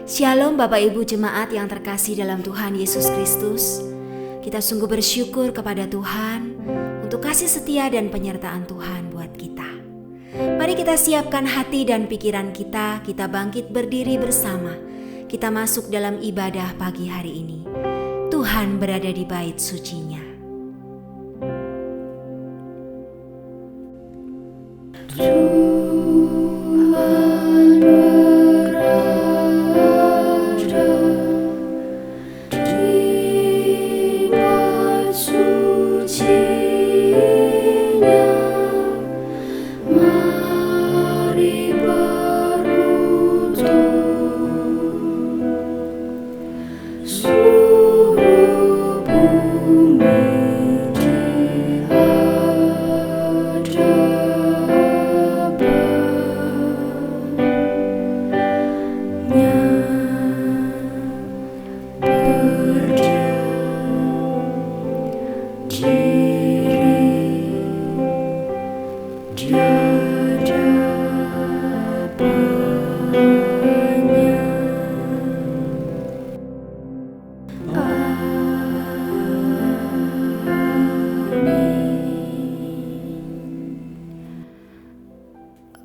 Shalom Bapak Ibu Jemaat yang terkasih dalam Tuhan Yesus Kristus. Kita sungguh bersyukur kepada Tuhan untuk kasih setia dan penyertaan Tuhan buat kita. Mari kita siapkan hati dan pikiran kita bangkit berdiri bersama. Kita masuk dalam ibadah pagi hari ini. Tuhan berada di bait sucinya.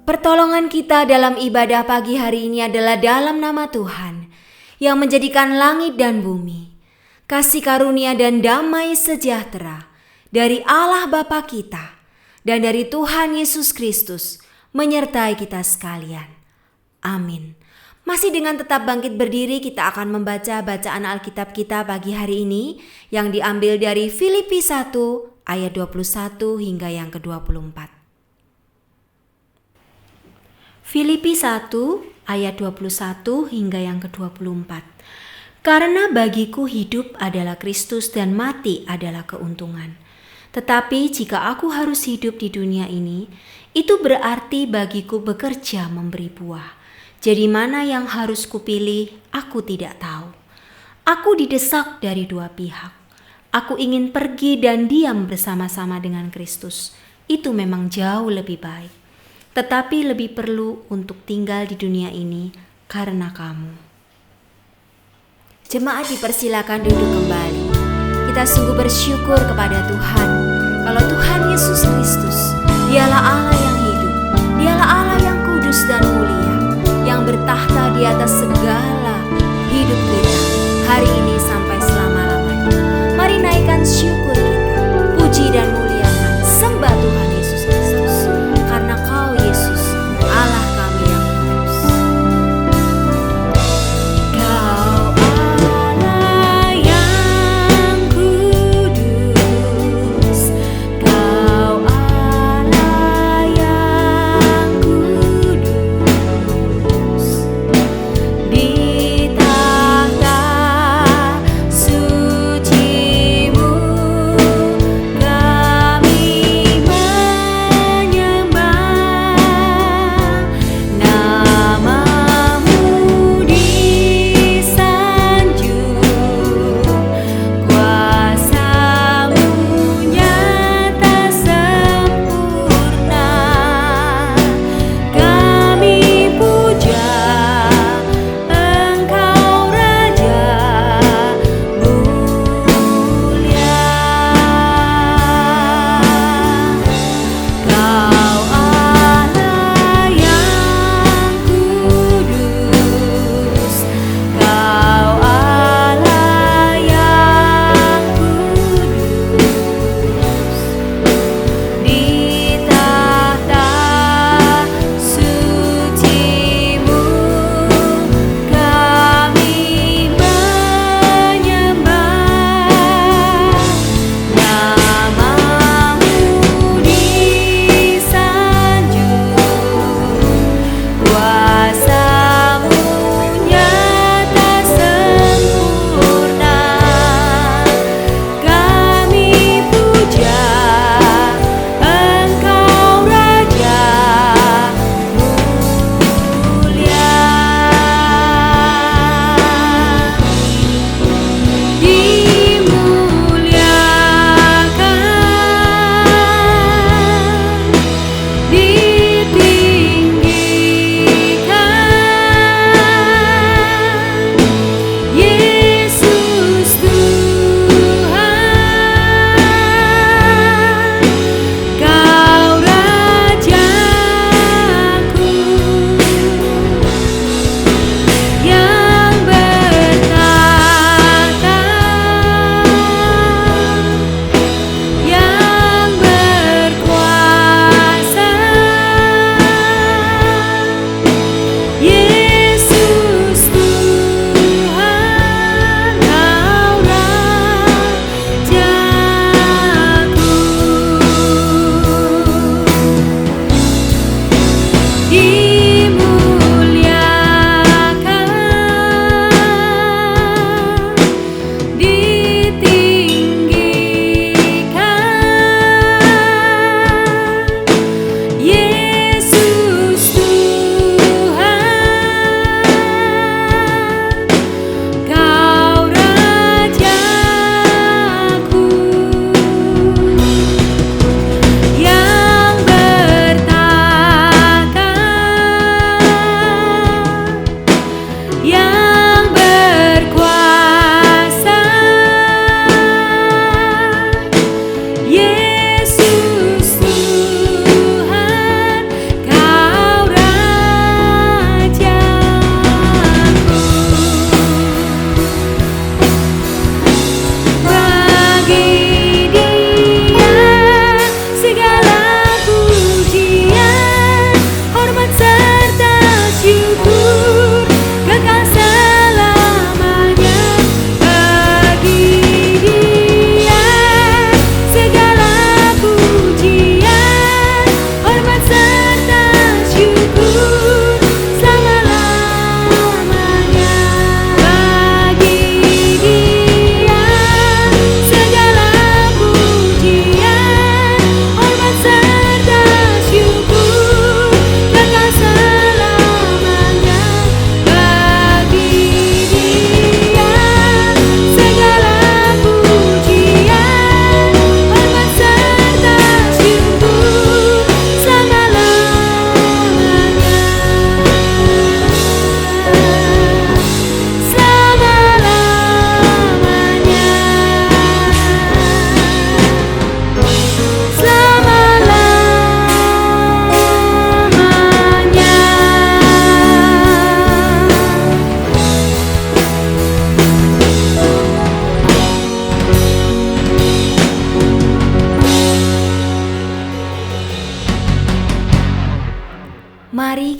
Pertolongan kita dalam ibadah pagi hari ini adalah dalam nama Tuhan yang menjadikan langit dan bumi, kasih karunia dan damai sejahtera dari Allah Bapa kita dan dari Tuhan Yesus Kristus menyertai kita sekalian. Amin. Masih dengan tetap bangkit berdiri, kita akan membaca bacaan Alkitab kita pagi hari ini yang diambil dari Filipi 1 ayat 21 hingga yang ke-24. Filipi 1 ayat 21 hingga yang ke-24. Karena bagiku hidup adalah Kristus dan mati adalah keuntungan. Tetapi jika aku harus hidup di dunia ini, itu berarti bagiku bekerja memberi buah. Jadi mana yang harus kupilih, aku tidak tahu. Aku didesak dari dua pihak. Aku ingin pergi dan diam bersama-sama dengan Kristus. Itu memang jauh lebih baik. Tetapi lebih perlu untuk tinggal di dunia ini karena kamu. Jemaat dipersilakan duduk kembali. Kita sungguh bersyukur kepada Tuhan. Kalau Tuhan Yesus Kristus, Dialah Allah yang hidup, Dialah Allah yang kudus dan mulia, yang bertahta di atas segala hidup kita, hari ini sampai selama-lamanya. Mari naikkan syukur kita, puji dan muliakan, sembah Tuhan Yesus Kristus, karena Kau Yesus, Allah kami yang kudus. Kau Allah yang kudus, Kau Allah yang kudus.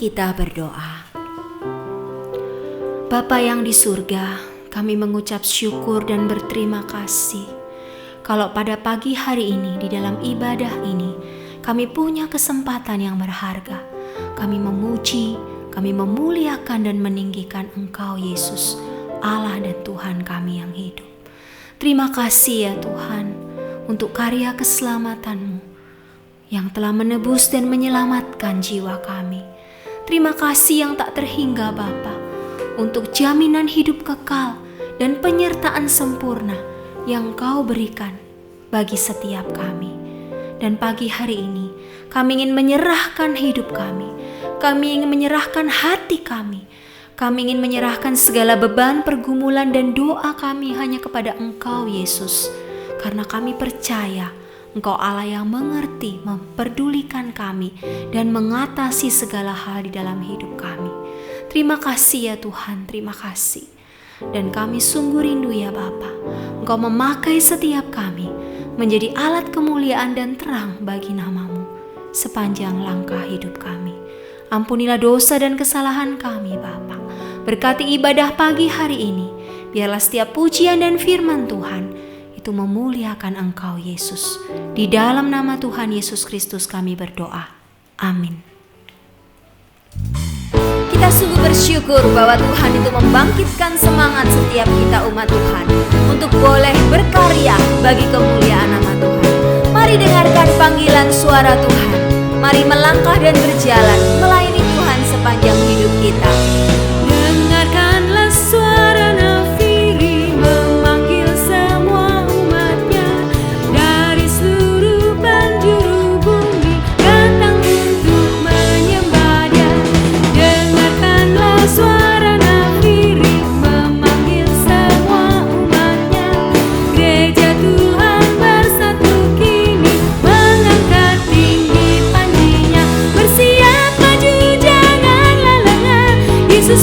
kita berdoa. Bapa yang di surga, kami mengucap syukur dan berterima kasih kalau pada pagi hari ini di dalam ibadah ini kami punya kesempatan yang berharga. Kami memuji, kami memuliakan dan meninggikan Engkau Yesus, Allah dan Tuhan kami yang hidup. Terima kasih ya Tuhan untuk karya keselamatan-Mu yang telah menebus dan menyelamatkan jiwa kami. Terima kasih yang tak terhingga Bapa untuk jaminan hidup kekal dan penyertaan sempurna yang Kau berikan bagi setiap kami. Dan pagi hari ini kami ingin menyerahkan hidup kami ingin menyerahkan hati kami ingin menyerahkan segala beban, pergumulan dan doa kami hanya kepada Engkau Yesus. Karena kami percaya Engkau Allah yang mengerti, memperdulikan kami dan mengatasi segala hal di dalam hidup kami. Terima kasih ya Tuhan, terima kasih. Dan kami sungguh rindu ya Bapa, Engkau memakai setiap kami menjadi alat kemuliaan dan terang bagi nama-Mu sepanjang langkah hidup kami. Ampunilah dosa dan kesalahan kami Bapa. Berkati ibadah pagi hari ini, biarlah setiap pujian dan firman Tuhan itu memuliakan Engkau Yesus. Di dalam nama Tuhan Yesus Kristus kami berdoa. Amin. Kita sungguh bersyukur bahwa Tuhan itu membangkitkan semangat setiap kita umat Tuhan untuk boleh berkarya bagi kemuliaan nama Tuhan. Mari dengarkan panggilan suara Tuhan. Mari melangkah dan berjalan melayani Tuhan sepanjang hidup kita. Dengarkanlah suara nafiri memanggil semua umatnya dari seluruh penjuru bumi datang untuk menyembah Dia. Dengarkanlah suara nafiri memanggil semua umatnya. Gereja Tuhan bersatu kini mengangkat tinggi panjinya. Bersiap maju janganlah lengah, Yesus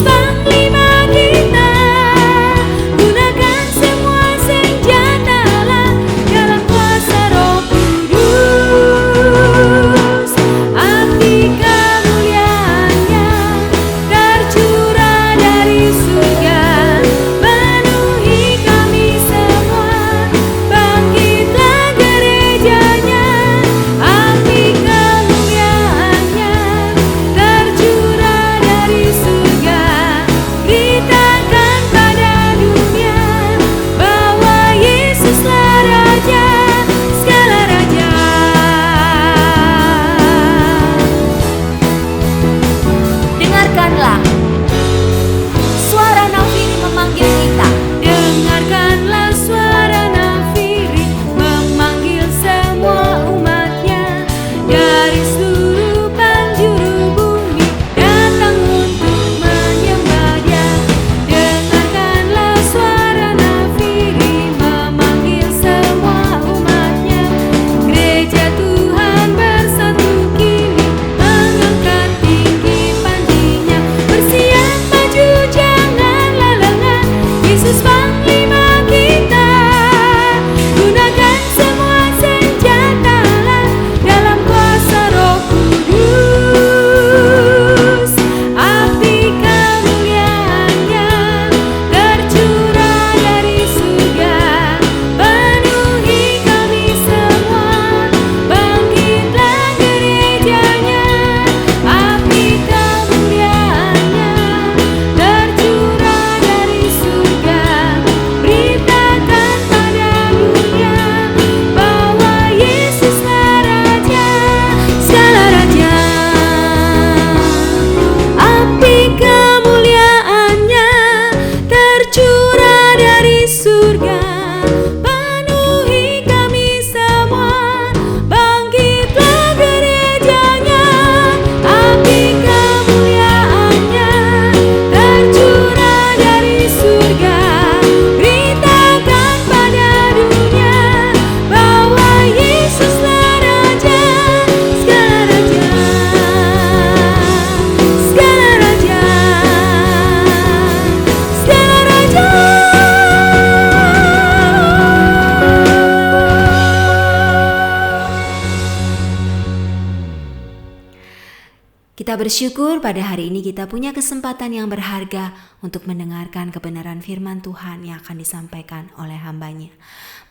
kita bersyukur pada hari ini kita punya kesempatan yang berharga untuk mendengarkan kebenaran firman Tuhan yang akan disampaikan oleh hamba-Nya.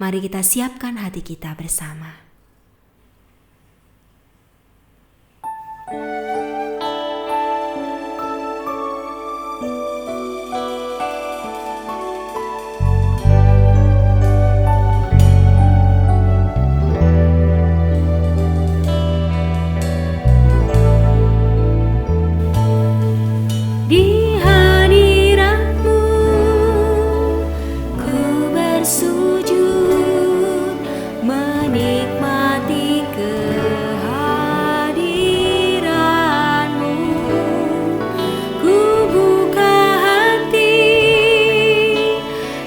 Mari kita siapkan hati kita bersama. Di hadirat-Mu ku bersujud, menikmati kehadiran-Mu. Ku buka hati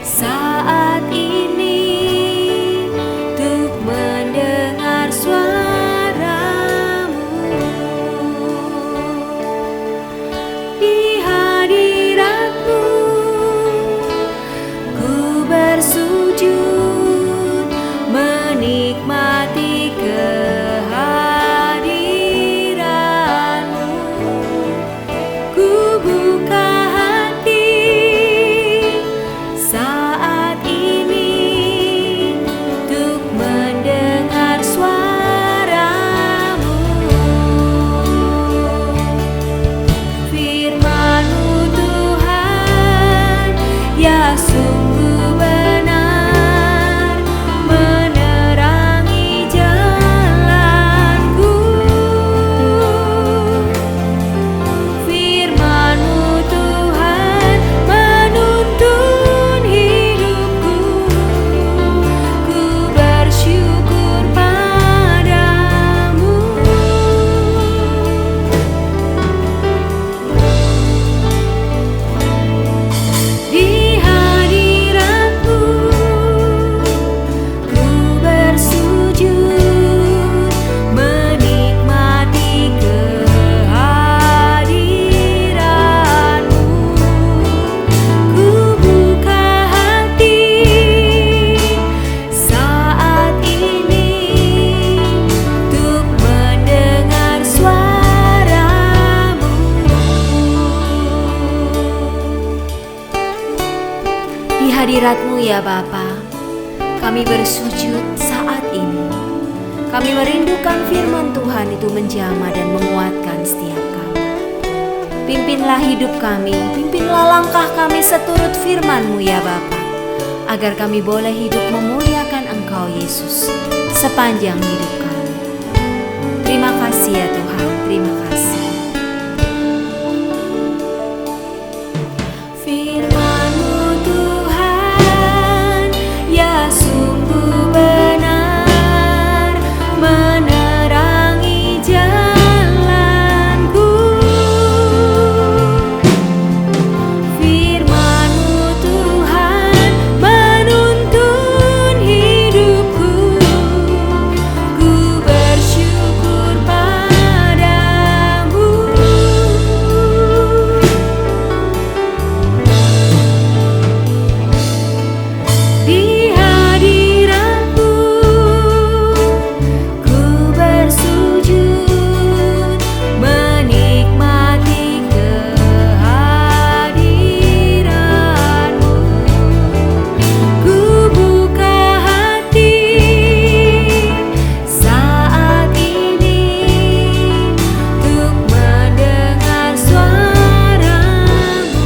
saat ini untuk mendengar suara-Mu. Di hadirat-Mu ku bersujud, menikmati kehadiran-Mu. Ku buka hati saat ini untuk mendengar suara-Mu. Firman-Mu Tuhan, ya sungguh benar, menerangi jalanku. Firman-Mu Tuhan, menuntun hidupku. Ku bersyukur padamu. Di hadirat-Mu ku bersujud, menikmati kehadiran-Mu. Ku buka hati saat ini untuk mendengar suara-Mu. Di hadirat-Mu ya Bapa, kami bersujud saat ini. Kami merindukan firman Tuhan itu menjamah dan menguatkan setiap kami. Pimpinlah hidup kami, pimpinlah langkah kami seturut firman-Mu ya Bapa, agar kami boleh hidup memuliakan Engkau Yesus sepanjang hidup kami. Terima kasih ya Tuhan, terima kasih. Firman-Mu Tuhan, ya sungguh benar, menerangi jalanku. Firman-Mu Tuhan, menuntun hidupku. Ku bersyukur padamu. Di hadirat-Mu ku bersujud, menikmati kehadiran-Mu. Ku buka hati saat ini untuk mendengar suara-Mu.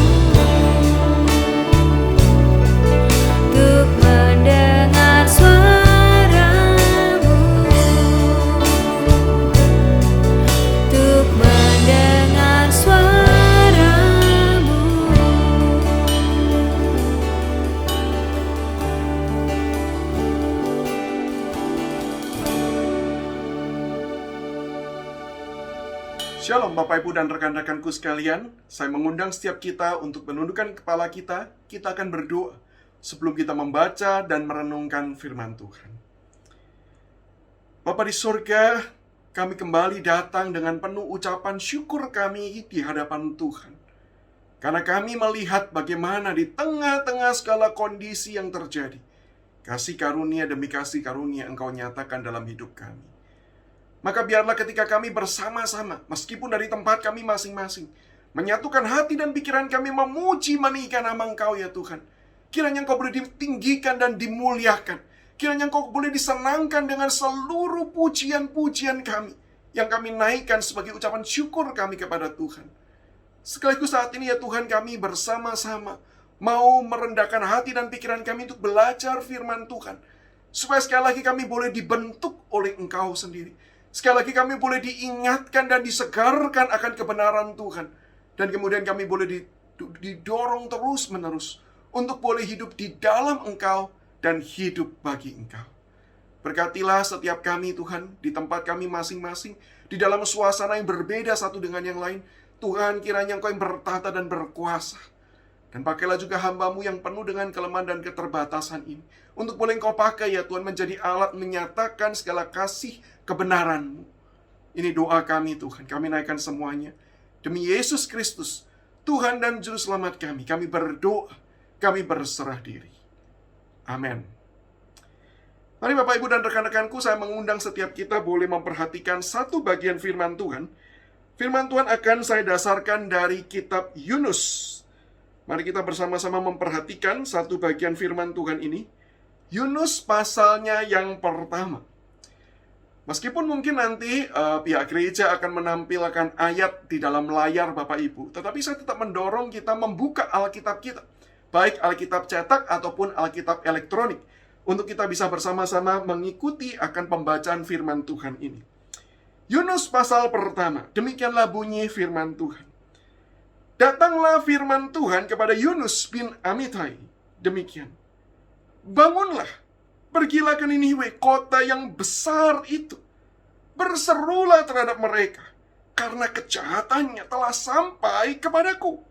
Untuk mendengar suara-Mu. Untuk mendengar suara-Mu. Shalom Bapak Ibu dan rekan-rekanku sekalian. Saya mengundang setiap kita untuk menundukkan kepala kita. Kita akan berdoa sebelum kita membaca dan merenungkan firman Tuhan. Bapa di surga, kami kembali datang dengan penuh ucapan syukur kami di hadapan Tuhan. Karena kami melihat bagaimana di tengah-tengah segala kondisi yang terjadi, kasih karunia demi kasih karunia Engkau nyatakan dalam hidup kami. Maka biarlah ketika kami bersama-sama, meskipun dari tempat kami masing-masing, menyatukan hati dan pikiran kami memuji meninggikan nama Engkau ya Tuhan. Kiranya Engkau boleh ditinggikan dan dimuliakan. Kiranya Engkau boleh disenangkan dengan seluruh pujian-pujian kami, yang kami naikkan sebagai ucapan syukur kami kepada Tuhan. Sekaligus saat ini ya Tuhan, kami bersama-sama mau merendahkan hati dan pikiran kami untuk belajar firman Tuhan, supaya sekali lagi kami boleh dibentuk oleh Engkau sendiri. Sekali lagi kami boleh diingatkan dan disegarkan akan kebenaran Tuhan. Dan kemudian kami boleh didorong terus-menerus untuk boleh hidup di dalam Engkau dan hidup bagi Engkau. Berkatilah setiap kami Tuhan, di tempat kami masing-masing, di dalam suasana yang berbeda satu dengan yang lain. Tuhan, kiranya Engkau yang bertata dan berkuasa. Dan pakailah juga hamba-Mu yang penuh dengan kelemahan dan keterbatasan ini, untuk boleh Engkau pakai ya Tuhan, menjadi alat menyatakan segala kasih kebenaran-Mu. Ini doa kami Tuhan, kami naikkan semuanya demi Yesus Kristus, Tuhan dan Juru Selamat kami. Kami berdoa, kami berserah diri. Amin. Mari Bapak Ibu dan rekan-rekanku, saya mengundang setiap kita boleh memperhatikan satu bagian firman Tuhan. Firman Tuhan akan saya dasarkan dari kitab Yunus. Mari kita bersama-sama memperhatikan satu bagian firman Tuhan ini. Yunus pasalnya yang pertama. Meskipun mungkin nanti pihak gereja akan menampilkan ayat di dalam layar Bapak Ibu, tetapi saya tetap mendorong kita membuka Alkitab kita, baik Alkitab cetak ataupun Alkitab elektronik, untuk kita bisa bersama-sama mengikuti akan pembacaan firman Tuhan ini. Yunus pasal pertama, demikianlah bunyi firman Tuhan. Datanglah firman Tuhan kepada Yunus bin Amittai, demikian. Bangunlah, pergilah ke Niniwe, kota yang besar itu. Berserulah terhadap mereka, karena kejahatannya telah sampai kepadaku.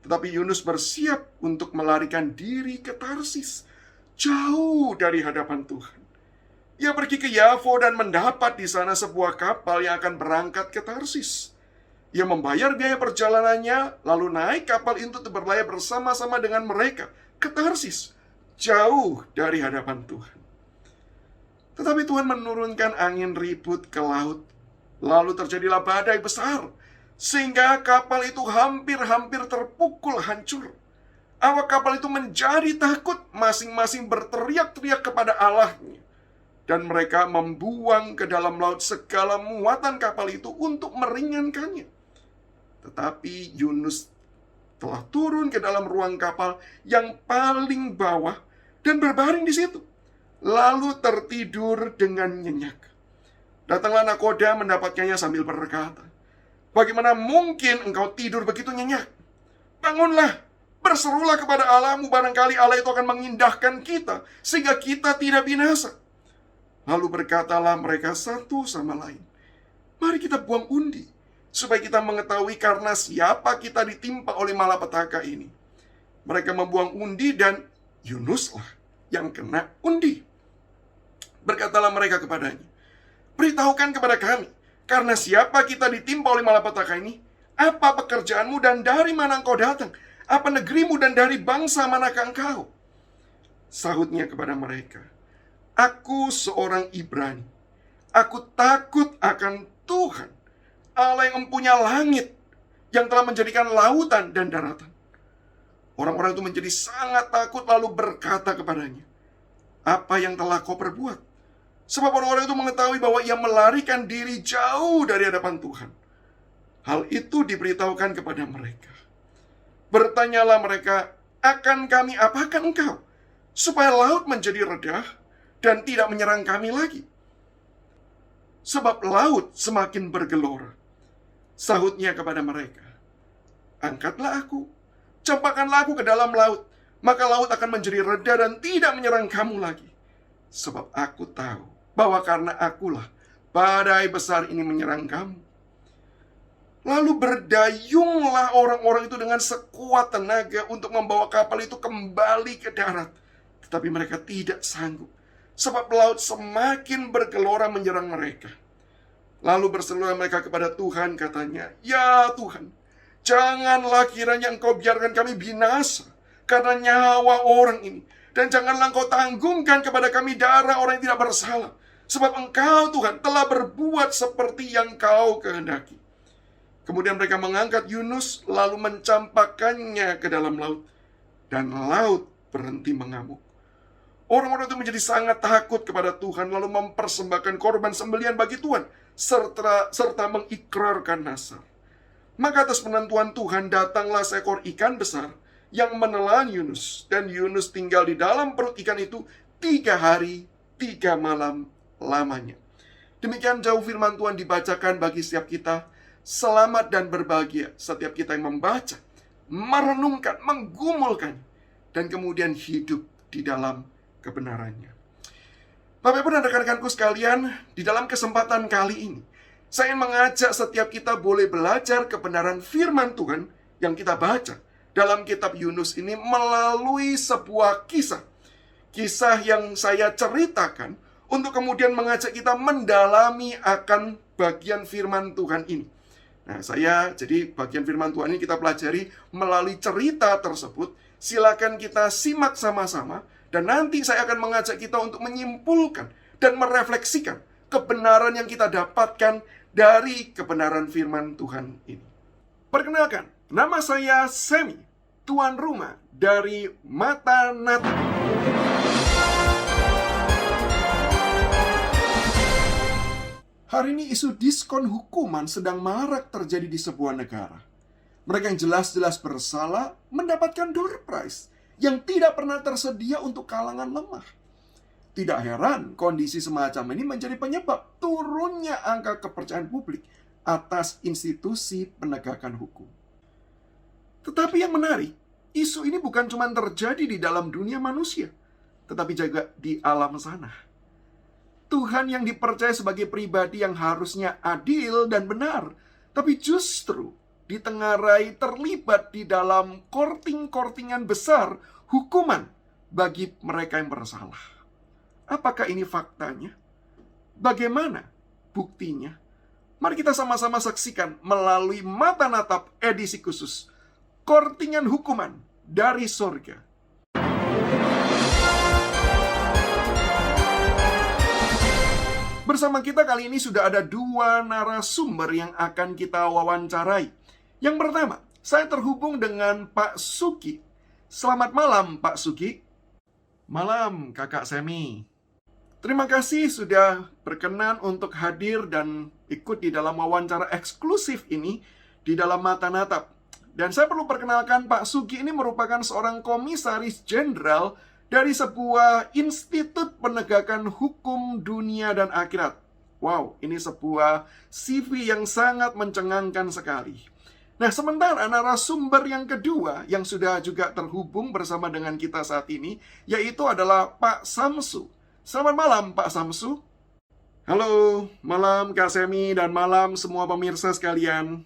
Tetapi Yunus bersiap untuk melarikan diri ke Tarsis, jauh dari hadapan Tuhan. Ia pergi ke Yafo dan mendapat di sana sebuah kapal yang akan berangkat ke Tarsis. Ia membayar biaya perjalanannya, lalu naik kapal itu untuk berlayar bersama-sama dengan mereka ke Tarsis, jauh dari hadapan Tuhan. Tetapi Tuhan menurunkan angin ribut ke laut. Lalu terjadilah badai besar, sehingga kapal itu hampir-hampir terpukul hancur. Awak kapal itu menjadi takut, masing-masing berteriak-teriak kepada Allahnya. Dan mereka membuang ke dalam laut segala muatan kapal itu untuk meringankannya. Tetapi Yunus telah turun ke dalam ruang kapal yang paling bawah dan berbaring di situ, lalu tertidur dengan nyenyak. Datanglah nakoda mendapatkannya sambil berkata, "Bagaimana mungkin engkau tidur begitu nyenyak? Bangunlah, berserulah kepada Allahmu, barangkali Allah itu akan mengindahkan kita, sehingga kita tidak binasa." Lalu berkatalah mereka satu sama lain, "Mari kita buang undi, supaya kita mengetahui karena siapa kita ditimpa oleh malapetaka ini." Mereka membuang undi dan Yunuslah yang kena undi. Berkatalah mereka kepadanya, "Beritahukan kepada kami, karena siapa kita ditimpa oleh malapetaka ini? Apa pekerjaanmu dan dari mana engkau datang? Apa negerimu dan dari bangsa manakah engkau?" Sahutnya kepada mereka, "Aku seorang Ibrani. Aku takut akan Tuhan, Allah yang mempunyai langit, yang telah menjadikan lautan dan daratan." Orang-orang itu menjadi sangat takut lalu berkata kepadanya, "Apa yang telah kau perbuat?" Sebab orang-orang itu mengetahui bahwa ia melarikan diri jauh dari hadapan Tuhan. Hal itu diberitahukan kepada mereka. Bertanyalah mereka, "Akan kami apakan engkau, supaya laut menjadi redah dan tidak menyerang kami lagi?" Sebab laut semakin bergelora. Sahutnya kepada mereka, "Angkatlah aku, campakkanlah aku ke dalam laut, maka laut akan menjadi reda dan tidak menyerang kamu lagi. Sebab aku tahu bahwa karena akulah badai besar ini menyerang kamu." Lalu berdayunglah orang-orang itu dengan sekuat tenaga untuk membawa kapal itu kembali ke darat. Tetapi mereka tidak sanggup, sebab laut semakin bergelora menyerang mereka. Lalu berserulah mereka kepada Tuhan, katanya, "Ya Tuhan, janganlah kiranya engkau biarkan kami binasa karena nyawa orang ini. Dan janganlah engkau tanggungkan kepada kami darah orang yang tidak bersalah. Sebab Engkau Tuhan telah berbuat seperti yang Kau kehendaki. Kemudian mereka mengangkat Yunus lalu mencampakkannya ke dalam laut. Dan laut berhenti mengamuk. Orang-orang itu menjadi sangat takut kepada Tuhan lalu mempersembahkan korban sembelihan bagi Tuhan serta mengikrarkan nazar. Maka atas penentuan Tuhan datanglah seekor ikan besar yang menelan Yunus. Dan Yunus tinggal di dalam perut ikan itu 3 hari, 3 malam lamanya. Demikian jauh firman Tuhan dibacakan bagi setiap kita. Selamat dan berbahagia setiap kita yang membaca, merenungkan, menggumulkan, dan kemudian hidup di dalam kebenarannya. Bapak Ibu dan rekan-rekanku sekalian, di dalam kesempatan kali ini, saya ingin mengajak setiap kita boleh belajar kebenaran firman Tuhan yang kita baca dalam kitab Yunus ini melalui sebuah kisah. Kisah yang saya ceritakan untuk kemudian mengajak kita mendalami akan bagian firman Tuhan ini. Nah, jadi bagian firman Tuhan ini kita pelajari melalui cerita tersebut. Silakan kita simak sama-sama. Dan nanti saya akan mengajak kita untuk menyimpulkan dan merefleksikan kebenaran yang kita dapatkan dari kebenaran firman Tuhan ini. Perkenalkan, nama saya Semi, tuan rumah dari Matanata. Hari ini isu diskon hukuman sedang marak terjadi di sebuah negara. Mereka yang jelas-jelas bersalah mendapatkan door prize yang tidak pernah tersedia untuk kalangan lemah. Tidak heran kondisi semacam ini menjadi penyebab turunnya angka kepercayaan publik atas institusi penegakan hukum. Tetapi yang menarik, isu ini bukan cuma terjadi di dalam dunia manusia, tetapi juga di alam sana. Tuhan yang dipercaya sebagai pribadi yang harusnya adil dan benar, tapi justru ditengarai terlibat di dalam korting-kortingan besar hukuman bagi mereka yang bersalah. Apakah ini faktanya? Bagaimana buktinya? Mari kita sama-sama saksikan melalui Mata Natap edisi khusus, Kortingan Hukuman dari Sorga. Bersama kita kali ini sudah ada 2 narasumber yang akan kita wawancarai. Yang pertama, saya terhubung dengan Pak Suki. Selamat malam, Pak Suki. Malam, Kakak Semi. Terima kasih sudah berkenan untuk hadir dan ikut di dalam wawancara eksklusif ini di dalam Mata Natap. Dan saya perlu perkenalkan Pak Suki ini merupakan seorang komisaris jenderal dari sebuah institut penegakan hukum dunia dan akhirat. Wow, ini sebuah CV yang sangat mencengangkan sekali. Nah, sementara narasumber yang kedua yang sudah juga terhubung bersama dengan kita saat ini, yaitu adalah Pak Samsu. Selamat malam, Pak Samsu. Halo, malam Kak Semi dan malam semua pemirsa sekalian.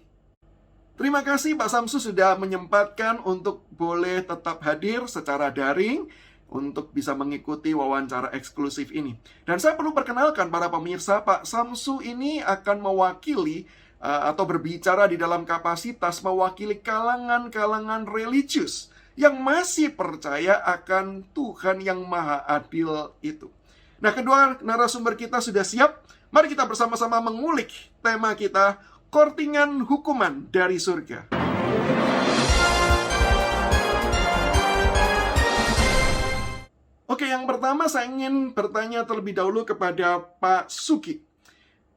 Terima kasih Pak Samsu sudah menyempatkan untuk boleh tetap hadir secara daring untuk bisa mengikuti wawancara eksklusif ini. Dan saya perlu perkenalkan para pemirsa, Pak Samsu ini akan mewakili atau berbicara di dalam kapasitas mewakili kalangan-kalangan religius yang masih percaya akan Tuhan yang Maha Adil itu. Nah, kedua narasumber kita sudah siap. Mari kita bersama-sama mengulik tema kita, Kortingan Hukuman dari Surga. Oke, yang pertama saya ingin bertanya terlebih dahulu kepada Pak Suki.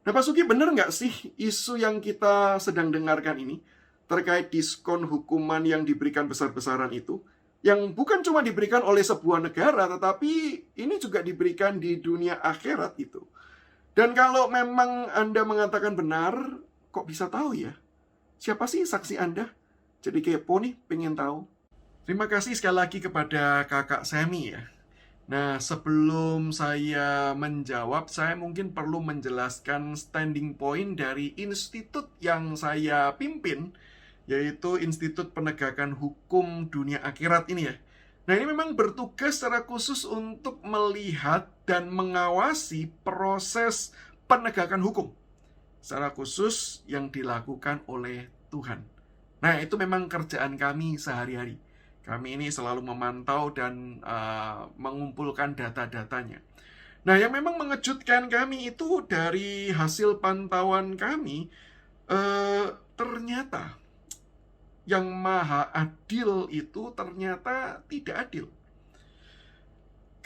Nah, Pak Suki, benar nggak sih isu yang kita sedang dengarkan ini terkait diskon hukuman yang diberikan besar-besaran itu? Yang bukan cuma diberikan oleh sebuah negara, tetapi ini juga diberikan di dunia akhirat itu. Dan kalau memang Anda mengatakan benar, kok bisa tahu ya? Siapa sih saksi Anda? Jadi kepo nih, pengen tahu. Terima kasih sekali lagi kepada Kakak Semi ya. Nah, sebelum saya menjawab, saya mungkin perlu menjelaskan standing point dari institut yang saya pimpin, yaitu Institut Penegakan Hukum Dunia Akhirat ini ya. Nah, ini memang bertugas secara khusus untuk melihat dan mengawasi proses penegakan hukum secara khusus yang dilakukan oleh Tuhan. Nah, itu memang kerjaan kami sehari-hari. Kami ini selalu memantau dan mengumpulkan data-datanya. Nah, yang memang mengejutkan kami itu dari hasil pantauan kami, ternyata yang maha adil itu ternyata tidak adil.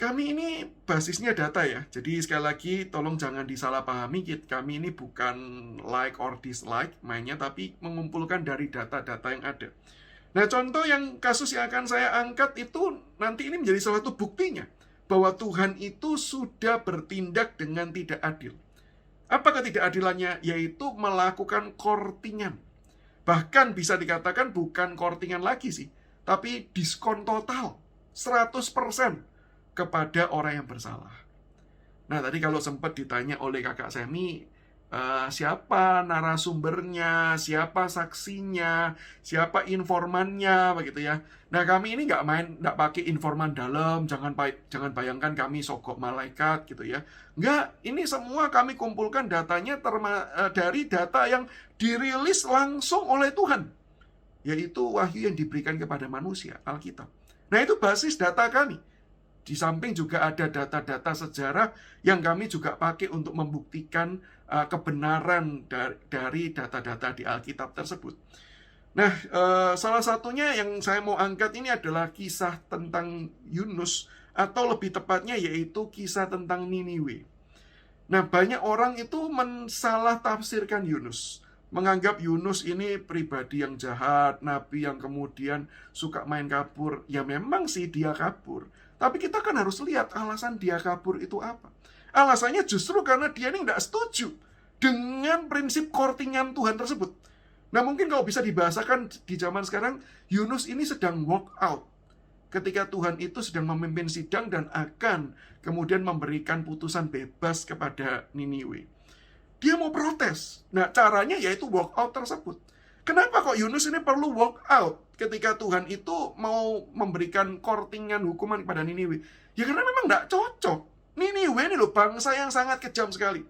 Kami ini basisnya data ya, jadi sekali lagi tolong jangan disalahpahami, kami ini bukan like or dislike mainnya, tapi mengumpulkan dari data-data yang ada. Nah, contoh yang kasus yang akan saya angkat itu nanti ini menjadi salah satu buktinya bahwa Tuhan itu sudah bertindak dengan tidak adil. Apa ketidakadilannya? Yaitu melakukan kortingan. Bahkan bisa dikatakan bukan kortingan lagi sih, tapi diskon total 100% kepada orang yang bersalah. Nah, tadi kalau sempat ditanya oleh kakak Semi, siapa narasumbernya, siapa saksinya, siapa informannya, begitu ya. Nah, kami ini nggak pakai informan dalam, jangan bayangkan kami sogok malaikat gitu ya. Nggak, ini semua kami kumpulkan datanya dari data yang dirilis langsung oleh Tuhan, yaitu wahyu yang diberikan kepada manusia, Alkitab. Nah, itu basis data kami. Di samping juga ada data-data sejarah yang kami juga pakai untuk membuktikan kebenaran dari data-data di Alkitab tersebut. Nah, salah satunya yang saya mau angkat ini adalah kisah tentang Yunus, atau lebih tepatnya yaitu kisah tentang Niniwe. Nah, banyak orang itu mensalah tafsirkan Yunus, menganggap Yunus ini pribadi yang jahat, nabi yang kemudian suka main kabur. Ya memang sih dia kabur, tapi kita kan harus lihat alasan dia kabur itu apa. Alasannya justru karena dia ini tidak setuju dengan prinsip kortingan Tuhan tersebut. Nah, mungkin kalau bisa dibahasakan di zaman sekarang, Yunus ini sedang walk out ketika Tuhan itu sedang memimpin sidang dan akan kemudian memberikan putusan bebas kepada Niniwe. Dia mau protes. Nah, caranya yaitu walk out tersebut. Kenapa kok Yunus ini perlu walk out ketika Tuhan itu mau memberikan kortingan hukuman kepada Niniwe? Ya karena memang tidak cocok. Niniwe ini loh bangsa yang sangat kejam sekali.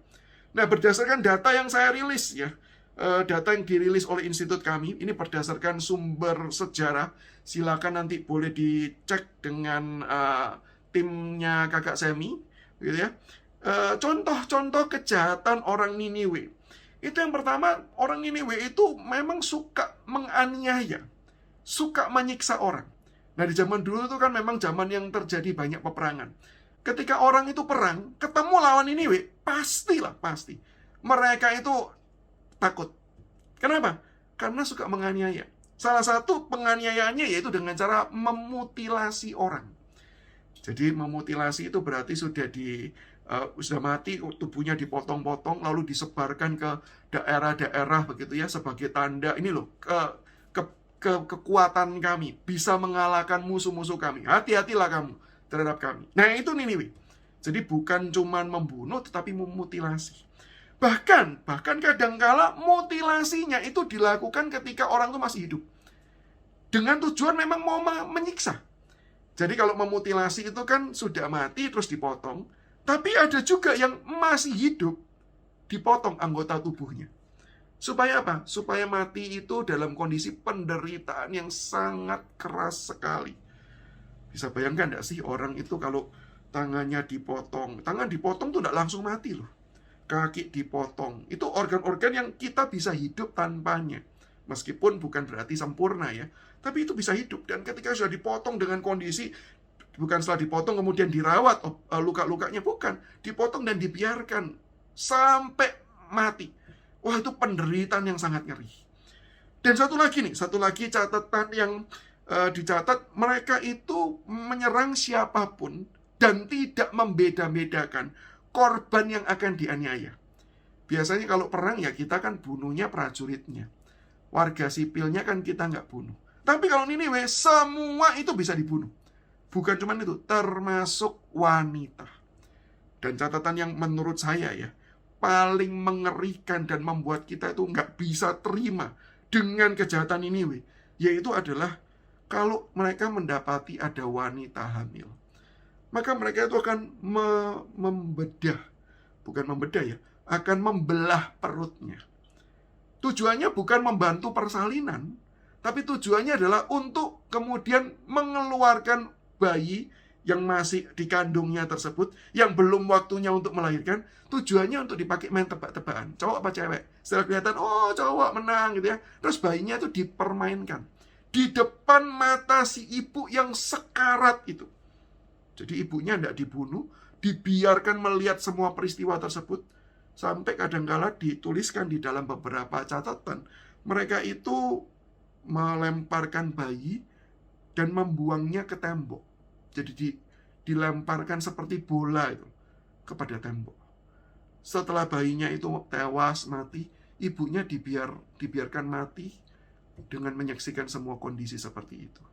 Nah, berdasarkan data yang saya rilis ya, data yang dirilis oleh institut kami, ini berdasarkan sumber sejarah, silakan nanti boleh dicek dengan timnya kakak Semi, gitu ya. Contoh-contoh kejahatan orang Niniwe. Itu yang pertama, orang Niniwe itu memang suka menganiaya, suka menyiksa orang. Nah, di zaman dulu itu kan memang zaman yang terjadi banyak peperangan. Ketika orang itu perang, ketemu lawan Niniwe, pasti mereka itu takut. Kenapa? Karena suka menganiaya. Salah satu penganiayaannya yaitu dengan cara memutilasi orang. Jadi memutilasi itu berarti sudah mati, tubuhnya dipotong-potong lalu disebarkan ke daerah-daerah begitu ya, sebagai tanda ini loh kekuatan kami bisa mengalahkan musuh-musuh kami. Hati-hatilah kamu terhadap kami. Nah, itu Niniwe. Jadi bukan cuma membunuh tetapi memutilasi. Bahkan kadangkala mutilasinya itu dilakukan ketika orang itu masih hidup. Dengan tujuan memang mau menyiksa. Jadi kalau memutilasi itu kan sudah mati terus dipotong. Tapi ada juga yang masih hidup, dipotong anggota tubuhnya. Supaya apa? Supaya mati itu dalam kondisi penderitaan yang sangat keras sekali. Bisa bayangkan tidak sih orang itu kalau tangannya dipotong. Tangan dipotong itu tidak langsung mati loh. Kaki dipotong. Itu organ-organ yang kita bisa hidup tanpanya. Meskipun bukan berarti sempurna ya. Tapi itu bisa hidup. Dan ketika sudah dipotong dengan kondisi, bukan setelah dipotong kemudian dirawat luka-lukanya, bukan. Dipotong dan dibiarkan sampai mati. Wah, itu penderitaan yang sangat ngeri. Dan satu lagi catatan yang dicatat, mereka itu menyerang siapapun dan tidak membeda-bedakan korban yang akan dianiaya. Biasanya kalau perang ya kita kan bunuhnya prajuritnya, warga sipilnya kan kita nggak bunuh. Tapi kalau Niniwe semua itu bisa dibunuh. Bukan cuma itu, termasuk wanita. Dan catatan yang menurut saya ya paling mengerikan dan membuat kita itu nggak bisa terima dengan kejahatan Niniwe, yaitu adalah kalau mereka mendapati ada wanita hamil, maka mereka itu akan akan membelah perutnya. Tujuannya bukan membantu persalinan, tapi tujuannya adalah untuk kemudian mengeluarkan bayi yang masih dikandungnya tersebut, yang belum waktunya untuk melahirkan, tujuannya untuk dipakai main tebak-tebakan. Cowok apa cewek? Setelah kelihatan, oh cowok menang gitu ya. Terus bayinya itu dipermainkan di depan mata si ibu yang sekarat itu. Jadi ibunya tidak dibunuh, dibiarkan melihat semua peristiwa tersebut. Sampai kadangkala dituliskan di dalam beberapa catatan, mereka itu melemparkan bayi dan membuangnya ke tembok. Jadi dilemparkan seperti bola itu kepada tembok. Setelah bayinya itu tewas mati, ibunya dibiarkan mati dengan menyaksikan semua kondisi seperti itu.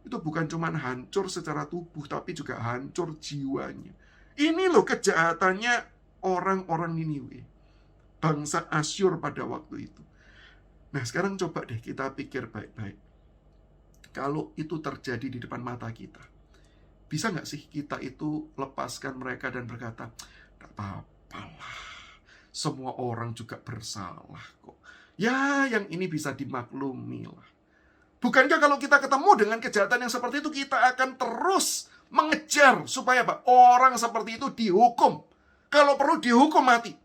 Itu bukan cuma hancur secara tubuh, tapi juga hancur jiwanya. Ini loh kejahatannya orang-orang Niniwe, bangsa Asyur pada waktu itu. Nah sekarang coba deh kita pikir baik-baik. Kalau itu terjadi di depan mata kita, bisa nggak sih kita itu lepaskan mereka dan berkata, "Tak apa-apalah, semua orang juga bersalah kok. Ya, yang ini bisa dimaklumi lah." Bukankah kalau kita ketemu dengan kejahatan yang seperti itu, kita akan terus mengejar supaya apa? Orang seperti itu dihukum. Kalau perlu dihukum mati.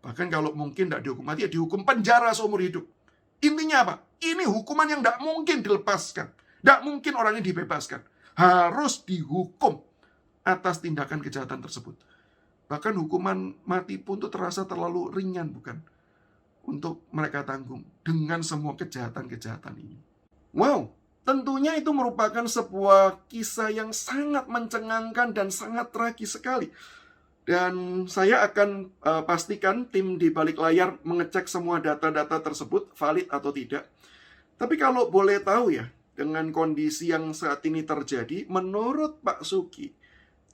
Bahkan kalau mungkin tidak dihukum mati, ya dihukum penjara seumur hidup. Intinya apa? Ini hukuman yang tidak mungkin dilepaskan. Tidak mungkin orang ini dibebaskan. Harus dihukum atas tindakan kejahatan tersebut. Bahkan hukuman mati pun itu terasa terlalu ringan, bukan? Untuk mereka tanggung dengan semua kejahatan-kejahatan ini. Wow, tentunya itu merupakan sebuah kisah yang sangat mencengangkan dan sangat tragis sekali. Dan saya akan pastikan tim di balik layar mengecek semua data-data tersebut valid atau tidak. Tapi kalau boleh tahu ya, dengan kondisi yang saat ini terjadi, menurut Pak Sugi,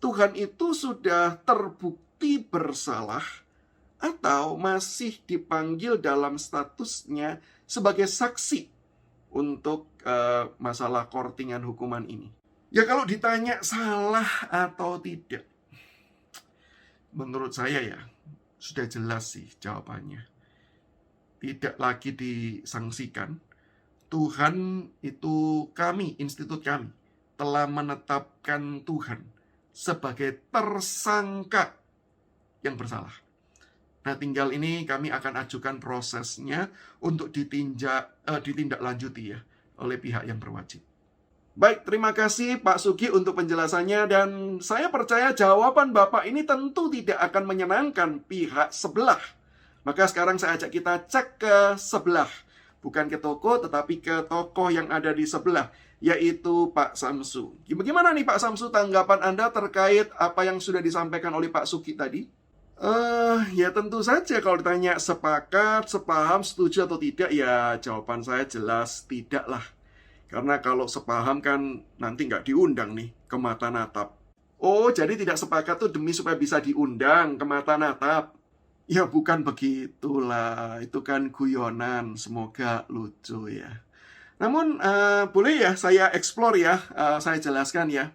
Tuhan itu sudah terbukti bersalah atau masih dipanggil dalam statusnya sebagai saksi untuk masalah kortingan hukuman ini. Ya kalau ditanya salah atau tidak, menurut saya ya sudah jelas sih jawabannya. Tidak lagi disangsikan. Tuhan itu kami, institut kami, telah menetapkan Tuhan sebagai tersangka yang bersalah. Nah, tinggal ini kami akan ajukan prosesnya untuk ditindaklanjuti ya oleh pihak yang berwajib. Baik, terima kasih Pak Sugi untuk penjelasannya, dan saya percaya jawaban Bapak ini tentu tidak akan menyenangkan pihak sebelah. Maka sekarang saya ajak kita cek ke sebelah. Bukan ke toko, tetapi ke tokoh yang ada di sebelah, yaitu Pak Samsu. Bagaimana nih Pak Samsu tanggapan Anda terkait apa yang sudah disampaikan oleh Pak Sugi tadi? Ya tentu saja kalau ditanya sepakat, sepaham, setuju atau tidak, ya jawaban saya jelas tidak lah. Karena kalau sepaham kan nanti nggak diundang nih ke mata natap. Oh, jadi tidak sepakat tuh demi supaya bisa diundang ke mata natap. Ya bukan begitulah, itu kan guyonan, semoga lucu ya. Namun boleh ya saya explore ya, saya jelaskan ya,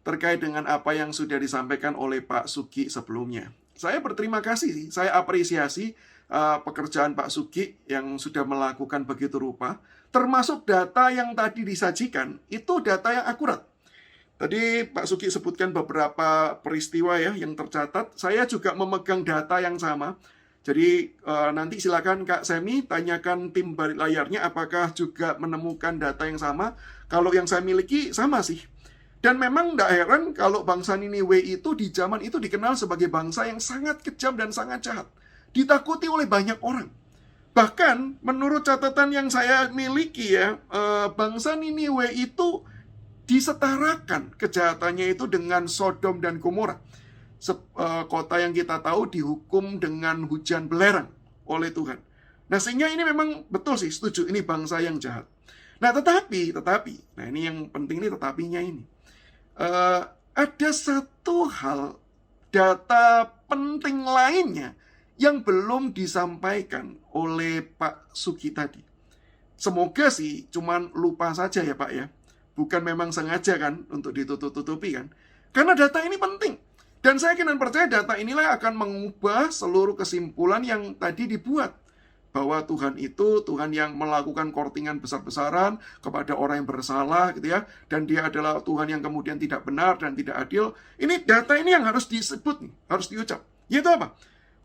terkait dengan apa yang sudah disampaikan oleh Pak Sugi sebelumnya. Saya berterima kasih, saya apresiasi pekerjaan Pak Sugi yang sudah melakukan begitu rupa, termasuk data yang tadi disajikan, itu data yang akurat. Tadi Pak Sugi sebutkan beberapa peristiwa ya yang tercatat, saya juga memegang data yang sama. Jadi nanti silakan Kak Semi tanyakan tim balik layarnya apakah juga menemukan data yang sama. Kalau yang saya miliki sama sih. Dan memang tidak heran kalau bangsa Niniwe itu di zaman itu dikenal sebagai bangsa yang sangat kejam dan sangat jahat. Ditakuti oleh banyak orang. Bahkan menurut catatan yang saya miliki ya, bangsa Niniwe itu disetarakan kejahatannya itu dengan Sodom dan Gomora. Kota yang kita tahu dihukum dengan hujan belerang oleh Tuhan. Nah sehingga ini memang betul sih, setuju, ini bangsa yang jahat. Nah tetapi, nah ini yang penting nih tetapinya ini. Ada satu hal, data penting lainnya yang belum disampaikan oleh Pak Sugi tadi. Semoga sih cuman lupa saja ya Pak ya. Bukan memang sengaja kan untuk ditutup-tutupi kan. Karena data ini penting. Dan saya yakin dan percaya data inilah akan mengubah seluruh kesimpulan yang tadi dibuat. bahwa Tuhan itu Tuhan yang melakukan kortingan besar-besaran kepada orang yang bersalah gitu ya, dan dia adalah Tuhan yang kemudian tidak benar dan tidak adil. Ini data ini yang harus disebut nih, harus diucap. Yaitu apa?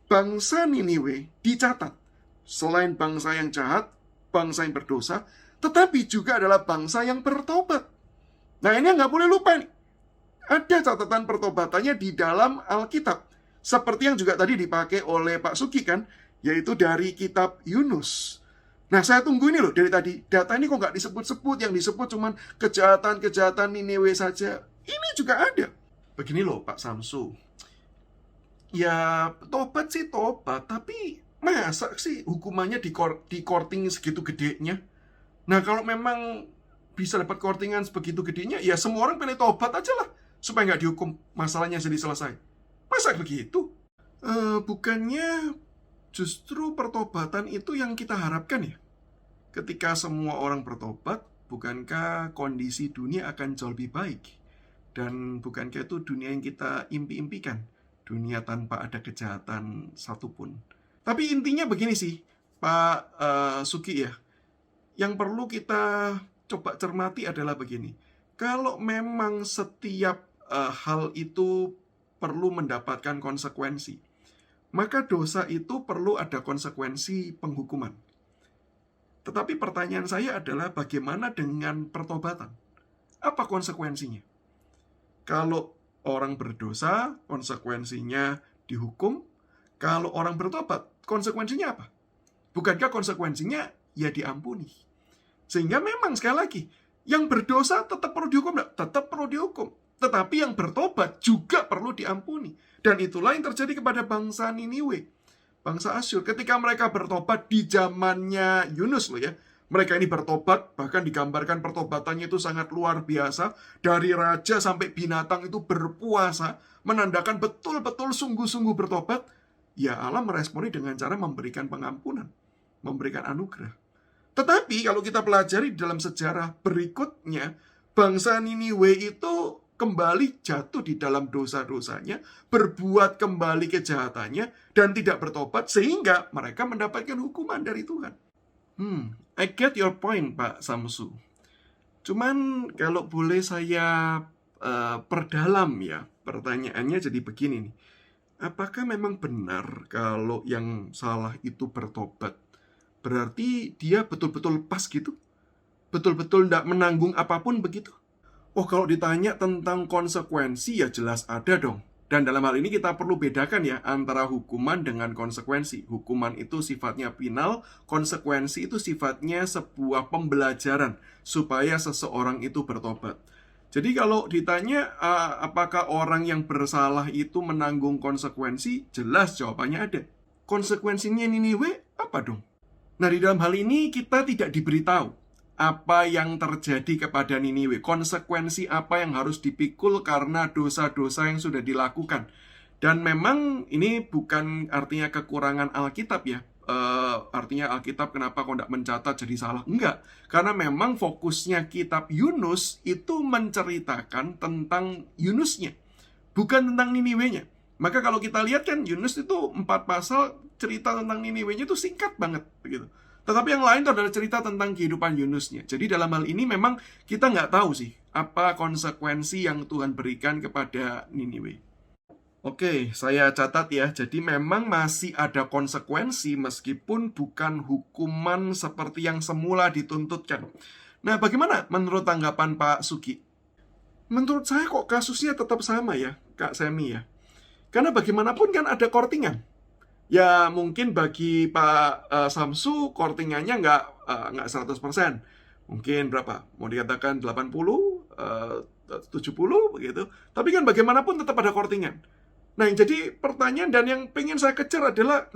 Bangsa Niniwe dicatat selain bangsa yang jahat, bangsa yang berdosa, tetapi juga adalah bangsa yang bertobat. Nah, ini nggak boleh lupa nih. Ada catatan pertobatannya di dalam Alkitab. Seperti yang juga tadi dipakai oleh Pak Suki kan, yaitu dari kitab Yunus. Nah, saya tunggu ini loh dari tadi. Data ini kok nggak disebut-sebut, yang disebut cuman kejahatan-kejahatan Niniwe saja. Ini juga ada. Begini loh Pak Samsu. Ya, tobat sih tobat, tapi masa sih hukumannya di korting segitu gedenya? Nah, kalau memang bisa dapat kortingan sebegitu gedenya, ya semua orang pilih tobat aja lah, supaya nggak dihukum, masalahnya jadi selesai. Masa begitu? Bukannya justru pertobatan itu yang kita harapkan ya? Ketika semua orang bertobat, bukankah kondisi dunia akan jauh lebih baik? Dan bukankah itu dunia yang kita impi-impikan? Dunia tanpa ada kejahatan satupun. Tapi intinya begini sih, Pak Suki ya. Yang perlu kita coba cermati adalah begini. Kalau memang setiap hal itu perlu mendapatkan konsekuensi, maka dosa itu perlu ada konsekuensi penghukuman. Tetapi pertanyaan saya adalah bagaimana dengan pertobatan? Apa konsekuensinya? Kalau orang berdosa, konsekuensinya dihukum. Kalau orang bertobat, konsekuensinya apa? Bukankah konsekuensinya ya diampuni? Sehingga memang sekali lagi, yang berdosa tetap perlu dihukum, tetap perlu dihukum. Tetapi yang bertobat juga perlu diampuni. Dan itulah yang terjadi kepada bangsa Niniwe, bangsa Asyur. Ketika mereka bertobat di zamannya Yunus loh ya. Mereka ini bertobat, bahkan digambarkan pertobatannya itu sangat luar biasa. Dari raja sampai binatang itu berpuasa, menandakan betul-betul sungguh-sungguh bertobat. Ya Allah meresponi dengan cara memberikan pengampunan, memberikan anugerah. Tetapi kalau kita pelajari dalam sejarah berikutnya, bangsa Niniwe itu kembali jatuh di dalam dosa-dosanya, berbuat kembali kejahatannya, dan tidak bertobat, sehingga mereka mendapatkan hukuman dari Tuhan. I get your point, Pak Samsu. Cuman kalau boleh saya perdalam ya, pertanyaannya jadi begini nih. Apakah memang benar kalau yang salah itu bertobat? Berarti dia betul-betul pas gitu? Betul-betul tidak menanggung apapun begitu? Oh, kalau ditanya tentang konsekuensi ya jelas ada dong. Dan dalam hal ini kita perlu bedakan ya antara hukuman dengan konsekuensi. Hukuman itu sifatnya final, konsekuensi itu sifatnya sebuah pembelajaran supaya seseorang itu bertobat. Jadi kalau ditanya apakah orang yang bersalah itu menanggung konsekuensi, jelas jawabannya ada. Konsekuensinya Niniwe apa dong? Nah, di dalam hal ini kita tidak diberitahu apa yang terjadi kepada Niniwe, konsekuensi apa yang harus dipikul karena dosa-dosa yang sudah dilakukan. Dan memang ini bukan artinya kekurangan Alkitab ya. Artinya Alkitab kenapa kok tidak mencatat jadi salah? Enggak, karena memang fokusnya kitab Yunus itu menceritakan tentang Yunusnya, bukan tentang Niniwenya. Maka kalau kita lihat kan Yunus itu 4 pasal cerita tentang Niniwenya itu singkat banget begitu. Tetapi yang lain itu adalah cerita tentang kehidupan Yunusnya. Jadi dalam hal ini memang kita nggak tahu sih apa konsekuensi yang Tuhan berikan kepada Niniwe. Oke, saya catat ya. Jadi memang masih ada konsekuensi meskipun bukan hukuman seperti yang semula dituntutkan. Nah, bagaimana menurut tanggapan Pak Suki? Menurut saya kok kasusnya tetap sama ya, Kak Semi ya. Karena bagaimanapun kan ada kortingan. Ya mungkin bagi Pak Samsu kortingannya nggak 100%. Mungkin berapa? Mau dikatakan 80, 70 begitu. Tapi kan bagaimanapun tetap ada kortingan. Nah, yang jadi pertanyaan dan yang pengen saya kejar adalah,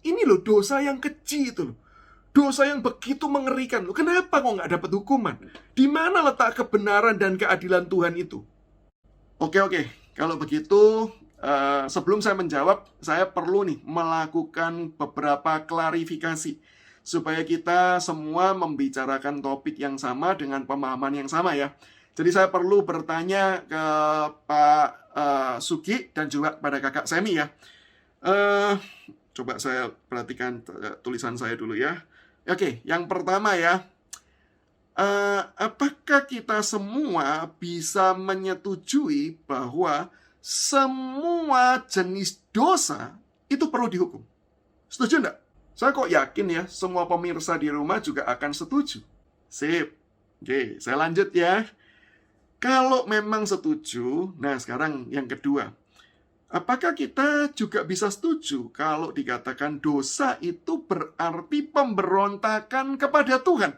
ini dosa yang kecil itu loh. Dosa yang begitu mengerikan. Kenapa kok nggak dapat hukuman? Di mana letak kebenaran dan keadilan Tuhan itu? Oke. Kalau begitu, sebelum saya menjawab, saya perlu nih melakukan beberapa klarifikasi supaya kita semua membicarakan topik yang sama dengan pemahaman yang sama ya. Jadi saya perlu bertanya ke Pak Suki dan juga pada Kakak Semi ya. Coba saya perhatikan tulisan saya dulu ya. Oke, yang pertama ya. Apakah kita semua bisa menyetujui bahwa semua jenis dosa itu perlu dihukum? Setuju enggak? Saya kok yakin ya, semua pemirsa di rumah juga akan setuju. Sip. Oke, saya lanjut ya. Kalau memang setuju, nah sekarang yang kedua. Apakah kita juga bisa setuju kalau dikatakan dosa itu berarti pemberontakan kepada Tuhan?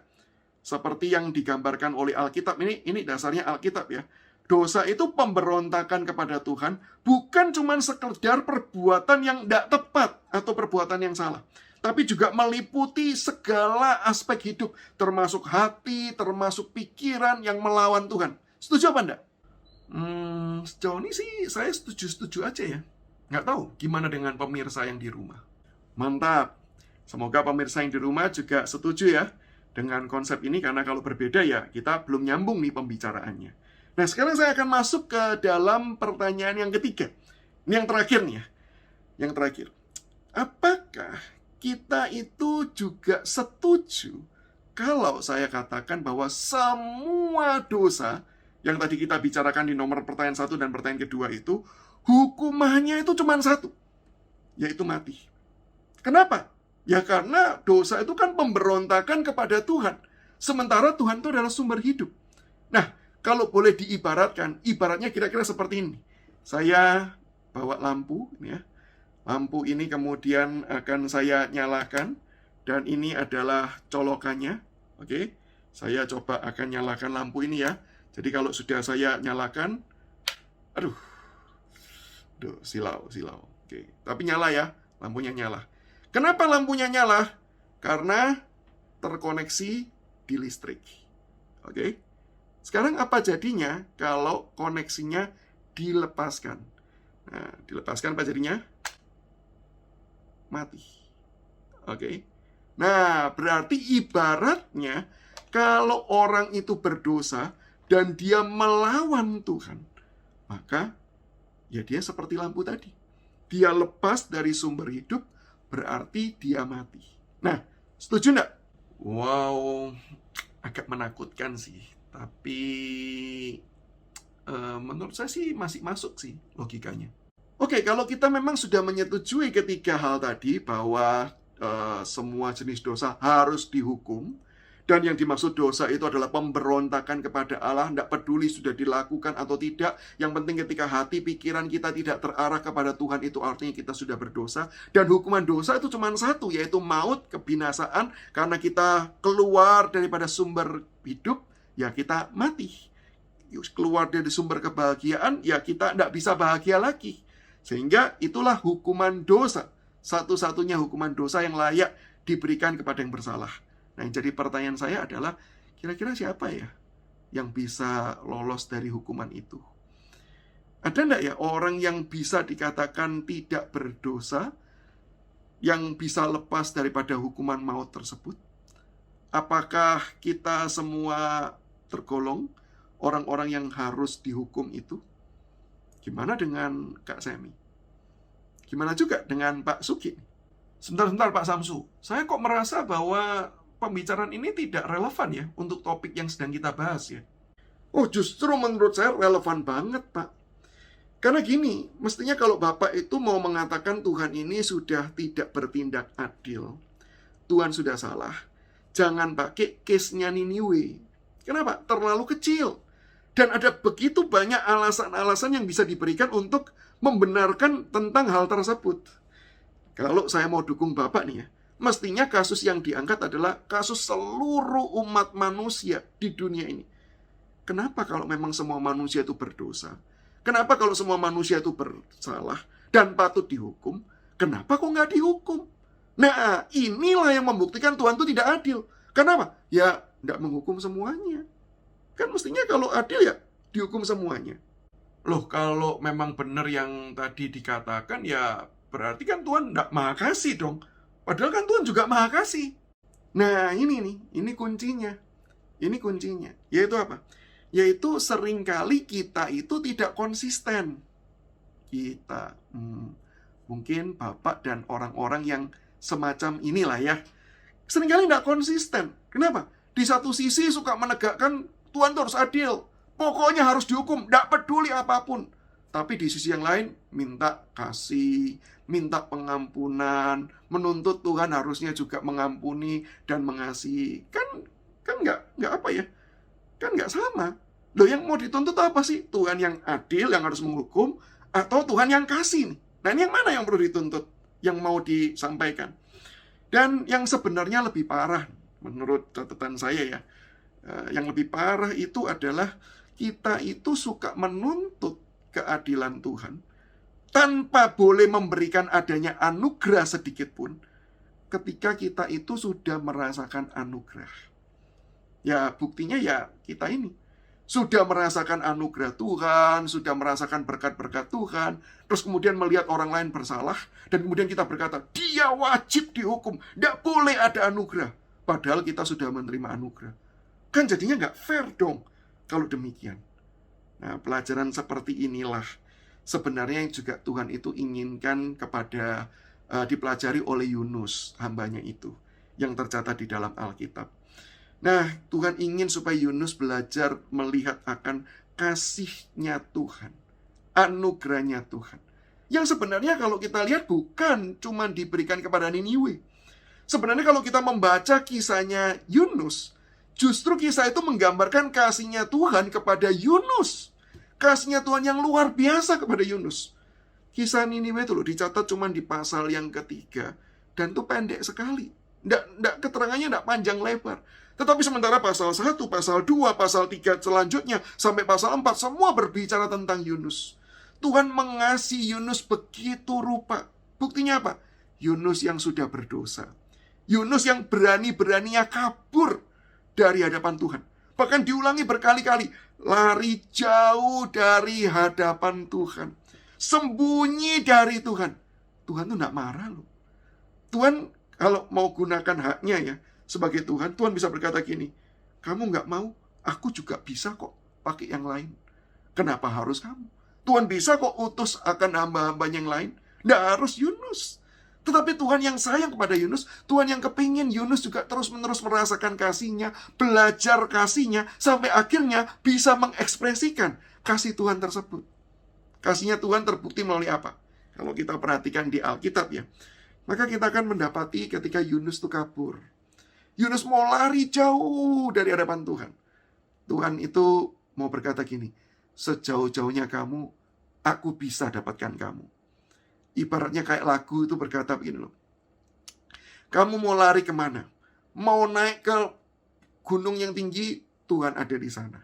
Seperti yang digambarkan oleh Alkitab. Ini dasarnya Alkitab ya. Dosa itu pemberontakan kepada Tuhan, bukan cuma sekedar perbuatan yang tidak tepat atau perbuatan yang salah, tapi juga meliputi segala aspek hidup, termasuk hati, termasuk pikiran yang melawan Tuhan. Setuju apa enggak? Sejauh ini sih saya setuju-setuju aja ya. Nggak tahu gimana dengan pemirsa yang di rumah. Mantap. Semoga pemirsa yang di rumah juga setuju ya dengan konsep ini, karena kalau berbeda ya kita belum nyambung nih pembicaraannya. Nah, sekarang saya akan masuk ke dalam pertanyaan yang ketiga. Ini yang terakhir nih ya. Yang terakhir. Apakah kita itu juga setuju kalau saya katakan bahwa semua dosa yang tadi kita bicarakan di nomor pertanyaan 1 dan pertanyaan kedua itu, hukumannya itu cuma satu, yaitu mati. Kenapa? Ya karena dosa itu kan pemberontakan kepada Tuhan. Sementara Tuhan itu adalah sumber hidup. Nah, kalau boleh diibaratkan, ibaratnya kira-kira seperti ini. Saya bawa lampu, ya. Lampu ini kemudian akan saya nyalakan, dan ini adalah colokannya. Oke, saya coba akan nyalakan lampu ini ya. Jadi kalau sudah saya nyalakan, silau. Oke, tapi nyala ya, lampunya nyala. Kenapa lampunya nyala? Karena terkoneksi di listrik. Oke. Sekarang apa jadinya kalau koneksinya dilepaskan? Nah, dilepaskan apa jadinya? Mati. Oke. Nah, berarti ibaratnya kalau orang itu berdosa dan dia melawan Tuhan, maka ya dia seperti lampu tadi. Dia lepas dari sumber hidup, berarti dia mati. Nah, setuju enggak? Wow, agak menakutkan sih. Tapi menurut saya sih masih masuk sih logikanya. Oke, kalau kita memang sudah menyetujui ketiga hal tadi, bahwa semua jenis dosa harus dihukum, dan yang dimaksud dosa itu adalah pemberontakan kepada Allah, tidak peduli sudah dilakukan atau tidak. Yang penting ketika hati, pikiran kita tidak terarah kepada Tuhan, itu artinya kita sudah berdosa. Dan hukuman dosa itu cuma satu, yaitu maut, kebinasaan. Karena kita keluar daripada sumber hidup, ya kita mati. Keluar dari sumber kebahagiaan, ya kita tidak bisa bahagia lagi. Sehingga itulah hukuman dosa. Satu-satunya hukuman dosa yang layak diberikan kepada yang bersalah. Nah, yang jadi pertanyaan saya adalah, kira-kira siapa ya yang bisa lolos dari hukuman itu? Ada enggak ya orang yang bisa dikatakan tidak berdosa, yang bisa lepas daripada hukuman maut tersebut? Apakah kita semua tergolong orang-orang yang harus dihukum itu? Gimana dengan Kak Semi? Gimana juga dengan Pak Sugi? Sebentar Pak Samsu, saya kok merasa bahwa pembicaraan ini tidak relevan ya untuk topik yang sedang kita bahas ya. Oh, justru menurut saya relevan banget, Pak. Karena gini, mestinya kalau Bapak itu mau mengatakan Tuhan ini sudah tidak bertindak adil, Tuhan sudah salah, jangan pakai case-nya Niniwe. Kenapa? Terlalu kecil. Dan ada begitu banyak alasan-alasan yang bisa diberikan untuk membenarkan tentang hal tersebut. Kalau saya mau dukung Bapak nih ya, mestinya kasus yang diangkat adalah kasus seluruh umat manusia di dunia ini. Kenapa kalau memang semua manusia itu berdosa? Kenapa kalau semua manusia itu bersalah dan patut dihukum? Kenapa kok nggak dihukum? Nah, inilah yang membuktikan Tuhan itu tidak adil. Kenapa? Ya, tidak menghukum semuanya. Kan mestinya kalau adil ya dihukum semuanya. Loh, kalau memang benar yang tadi dikatakan, ya berarti kan Tuhan tidak maha kasih dong. Padahal kan Tuhan juga maha kasih. Nah, ini kuncinya. Ini kuncinya. Yaitu apa? Yaitu seringkali kita itu tidak konsisten. Kita Mungkin Bapak dan orang-orang yang semacam inilah ya, seringkali tidak konsisten. Kenapa? Di satu sisi suka menegakkan Tuhan itu harus adil, pokoknya harus dihukum, tidak peduli apapun. Tapi di sisi yang lain, minta kasih, minta pengampunan, menuntut Tuhan harusnya juga mengampuni dan mengasihi. Kan nggak apa ya? Kan nggak sama. Loh, yang mau dituntut apa sih? Tuhan yang adil yang harus menghukum, atau Tuhan yang kasih nih? Dan yang mana yang perlu dituntut? Yang mau disampaikan? Dan yang sebenarnya lebih parah, menurut catatan saya ya, yang lebih parah itu adalah kita itu suka menuntut keadilan Tuhan tanpa boleh memberikan adanya anugerah sedikit pun ketika kita itu sudah merasakan anugerah. Ya buktinya ya kita ini sudah merasakan anugerah Tuhan, sudah merasakan berkat-berkat Tuhan, terus kemudian melihat orang lain bersalah, dan kemudian kita berkata, dia wajib dihukum, tidak boleh ada anugerah. Padahal kita sudah menerima anugerah. Kan jadinya nggak fair dong kalau demikian. Nah, pelajaran seperti inilah sebenarnya yang juga Tuhan itu inginkan kepada dipelajari oleh Yunus, hambanya itu, yang tercatat di dalam Alkitab. Nah, Tuhan ingin supaya Yunus belajar melihat akan kasih-Nya Tuhan, anugerah-Nya Tuhan. Yang sebenarnya kalau kita lihat bukan cuma diberikan kepada Niniwe. Sebenarnya kalau kita membaca kisahnya Yunus, justru kisah itu menggambarkan kasih-Nya Tuhan kepada Yunus. Kasih-Nya Tuhan yang luar biasa kepada Yunus. Kisah Niniwe itu loh dicatat cuma di pasal yang ketiga. Dan itu pendek sekali. Keterangannya tidak panjang lebar. Tetapi sementara pasal 1, pasal 2, pasal 3 selanjutnya sampai pasal 4 semua berbicara tentang Yunus. Tuhan mengasihi Yunus begitu rupa. Buktinya apa? Yunus yang sudah berdosa. Yunus yang berani-beraninya kabur dari hadapan Tuhan. Bahkan diulangi berkali-kali. Lari jauh dari hadapan Tuhan. Sembunyi dari Tuhan. Tuhan tuh tidak marah loh. Tuhan kalau mau gunakan haknya ya, sebagai Tuhan, Tuhan bisa berkata gini, kamu nggak mau, aku juga bisa kok pakai yang lain. Kenapa harus kamu? Tuhan bisa kok utus akan hamba-hamba yang lain. Nggak harus Yunus. Tetapi Tuhan yang sayang kepada Yunus, Tuhan yang kepingin Yunus juga terus-menerus merasakan kasih-Nya, belajar kasih-Nya, sampai akhirnya bisa mengekspresikan kasih Tuhan tersebut. Kasih-Nya Tuhan terbukti melalui apa? Kalau kita perhatikan di Alkitab ya, maka kita akan mendapati ketika Yunus itu kabur. Yunus mau lari jauh dari hadapan Tuhan. Tuhan itu mau berkata gini, sejauh-jauhnya kamu, aku bisa dapatkan kamu. Ibaratnya kayak lagu itu berkata begini loh. Kamu mau lari kemana? Mau naik ke gunung yang tinggi, Tuhan ada di sana.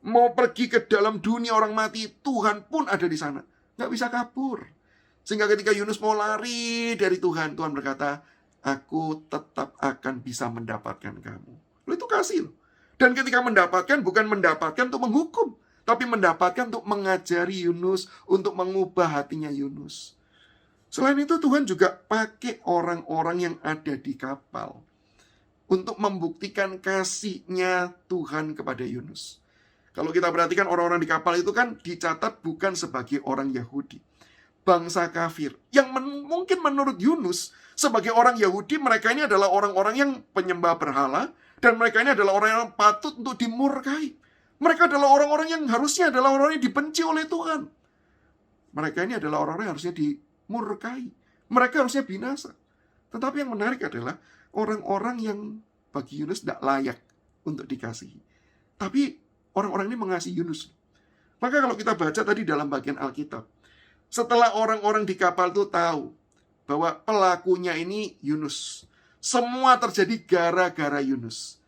Mau pergi ke dalam dunia orang mati, Tuhan pun ada di sana. Nggak bisa kabur. Sehingga ketika Yunus mau lari dari Tuhan, Tuhan berkata, aku tetap akan bisa mendapatkan kamu. Itu kasih loh. Dan ketika mendapatkan, bukan mendapatkan untuk menghukum, tapi mendapatkan untuk mengajari Yunus, untuk mengubah hatinya Yunus. Selain itu Tuhan juga pakai orang-orang yang ada di kapal untuk membuktikan kasih-Nya Tuhan kepada Yunus. Kalau kita perhatikan orang-orang di kapal itu kan dicatat bukan sebagai orang Yahudi, bangsa kafir, yang mungkin menurut Yunus sebagai orang Yahudi, mereka ini adalah orang-orang yang penyembah berhala, dan mereka ini adalah orang yang patut untuk dimurkai. Mereka adalah orang-orang yang harusnya adalah orang yang dibenci oleh Tuhan. Mereka ini adalah orang-orang yang harusnya dimurkai. Mereka harusnya binasa. Tetapi yang menarik adalah orang-orang yang bagi Yunus tidak layak untuk dikasihi. Tapi orang-orang ini mengasihi Yunus. Maka kalau kita baca tadi dalam bagian Alkitab, setelah orang-orang di kapal itu tahu bahwa pelakunya ini Yunus, semua terjadi gara-gara Yunus.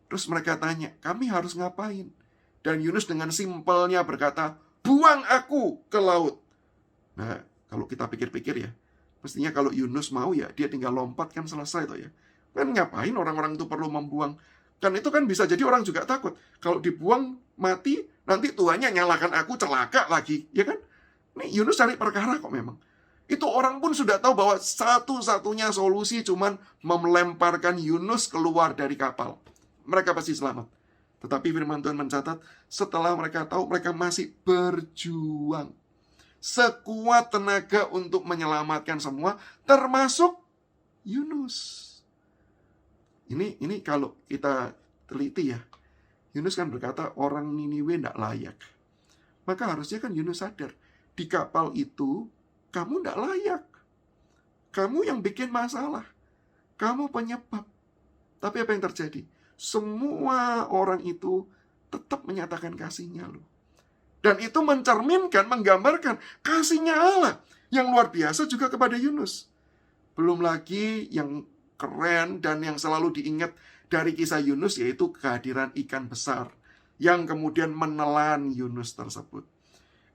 Terus mereka tanya, kami harus ngapain? Dan Yunus dengan simpelnya berkata, buang aku ke laut. Nah, kalau kita pikir-pikir ya, mestinya kalau Yunus mau ya, dia tinggal lompat kan selesai toh ya. Kan ngapain orang-orang itu perlu membuang? Kan itu kan bisa jadi orang juga takut. Kalau dibuang mati, nanti Tuhannya nyalakan aku celaka lagi, ya kan? Nih Yunus cari perkara kok memang. Itu orang pun sudah tahu bahwa satu-satunya solusi cuman melemparkan Yunus keluar dari kapal. Mereka pasti selamat. Tetapi firman Tuhan mencatat, setelah mereka tahu, mereka masih berjuang. sekuat tenaga untuk menyelamatkan semua, termasuk Yunus. Ini kalau kita teliti ya, Yunus kan berkata orang Niniwe tidak layak. Maka harusnya kan Yunus sadar, di kapal itu kamu tidak layak. Kamu yang bikin masalah. Kamu penyebab. Tapi apa yang terjadi? Semua orang itu tetap menyatakan kasihnya loh. Dan itu mencerminkan, menggambarkan kasihnya Allah yang luar biasa juga kepada Yunus. Belum lagi yang keren dan yang selalu diingat dari kisah Yunus, yaitu kehadiran ikan besar yang kemudian menelan Yunus tersebut.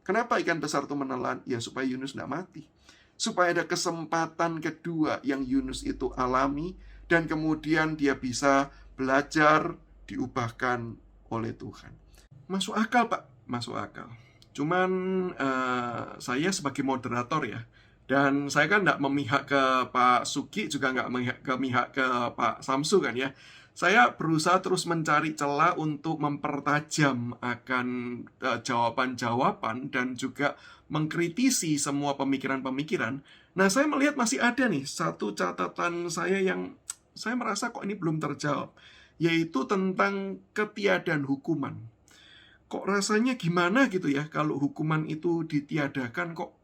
Kenapa ikan besar itu menelan? Ya supaya Yunus tidak mati. Supaya ada kesempatan kedua yang Yunus itu alami, dan kemudian dia bisa belajar, diubahkan oleh Tuhan. Masuk akal, Pak. Masuk akal. Cuman saya sebagai moderator ya, dan saya kan tidak memihak ke Pak Sugi, juga nggak memihak ke Pak Samsu kan ya. Saya berusaha terus mencari celah untuk mempertajam akan jawaban-jawaban dan juga mengkritisi semua pemikiran-pemikiran. Nah, saya melihat masih ada nih satu catatan saya yang saya merasa kok ini belum terjawab, yaitu tentang ketiadaan hukuman. Kok rasanya gimana gitu ya kalau hukuman itu ditiadakan, kok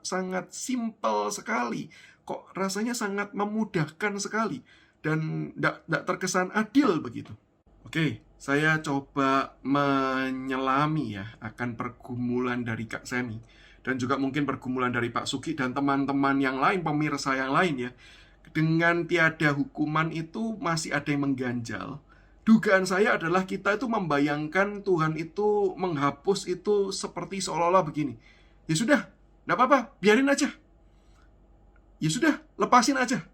sangat simpel sekali, kok rasanya sangat memudahkan sekali, dan tidak terkesan adil begitu. Oke, saya coba menyelami ya akan pergumulan dari Kak Semi, dan juga mungkin pergumulan dari Pak Sugi dan teman-teman yang lain, pemirsa yang lain ya. Dengan tiada hukuman itu masih ada yang mengganjal. Dugaan saya adalah kita itu membayangkan Tuhan itu menghapus itu seperti seolah-olah begini. Ya sudah, nggak apa-apa, biarin aja. Ya sudah, lepasin aja.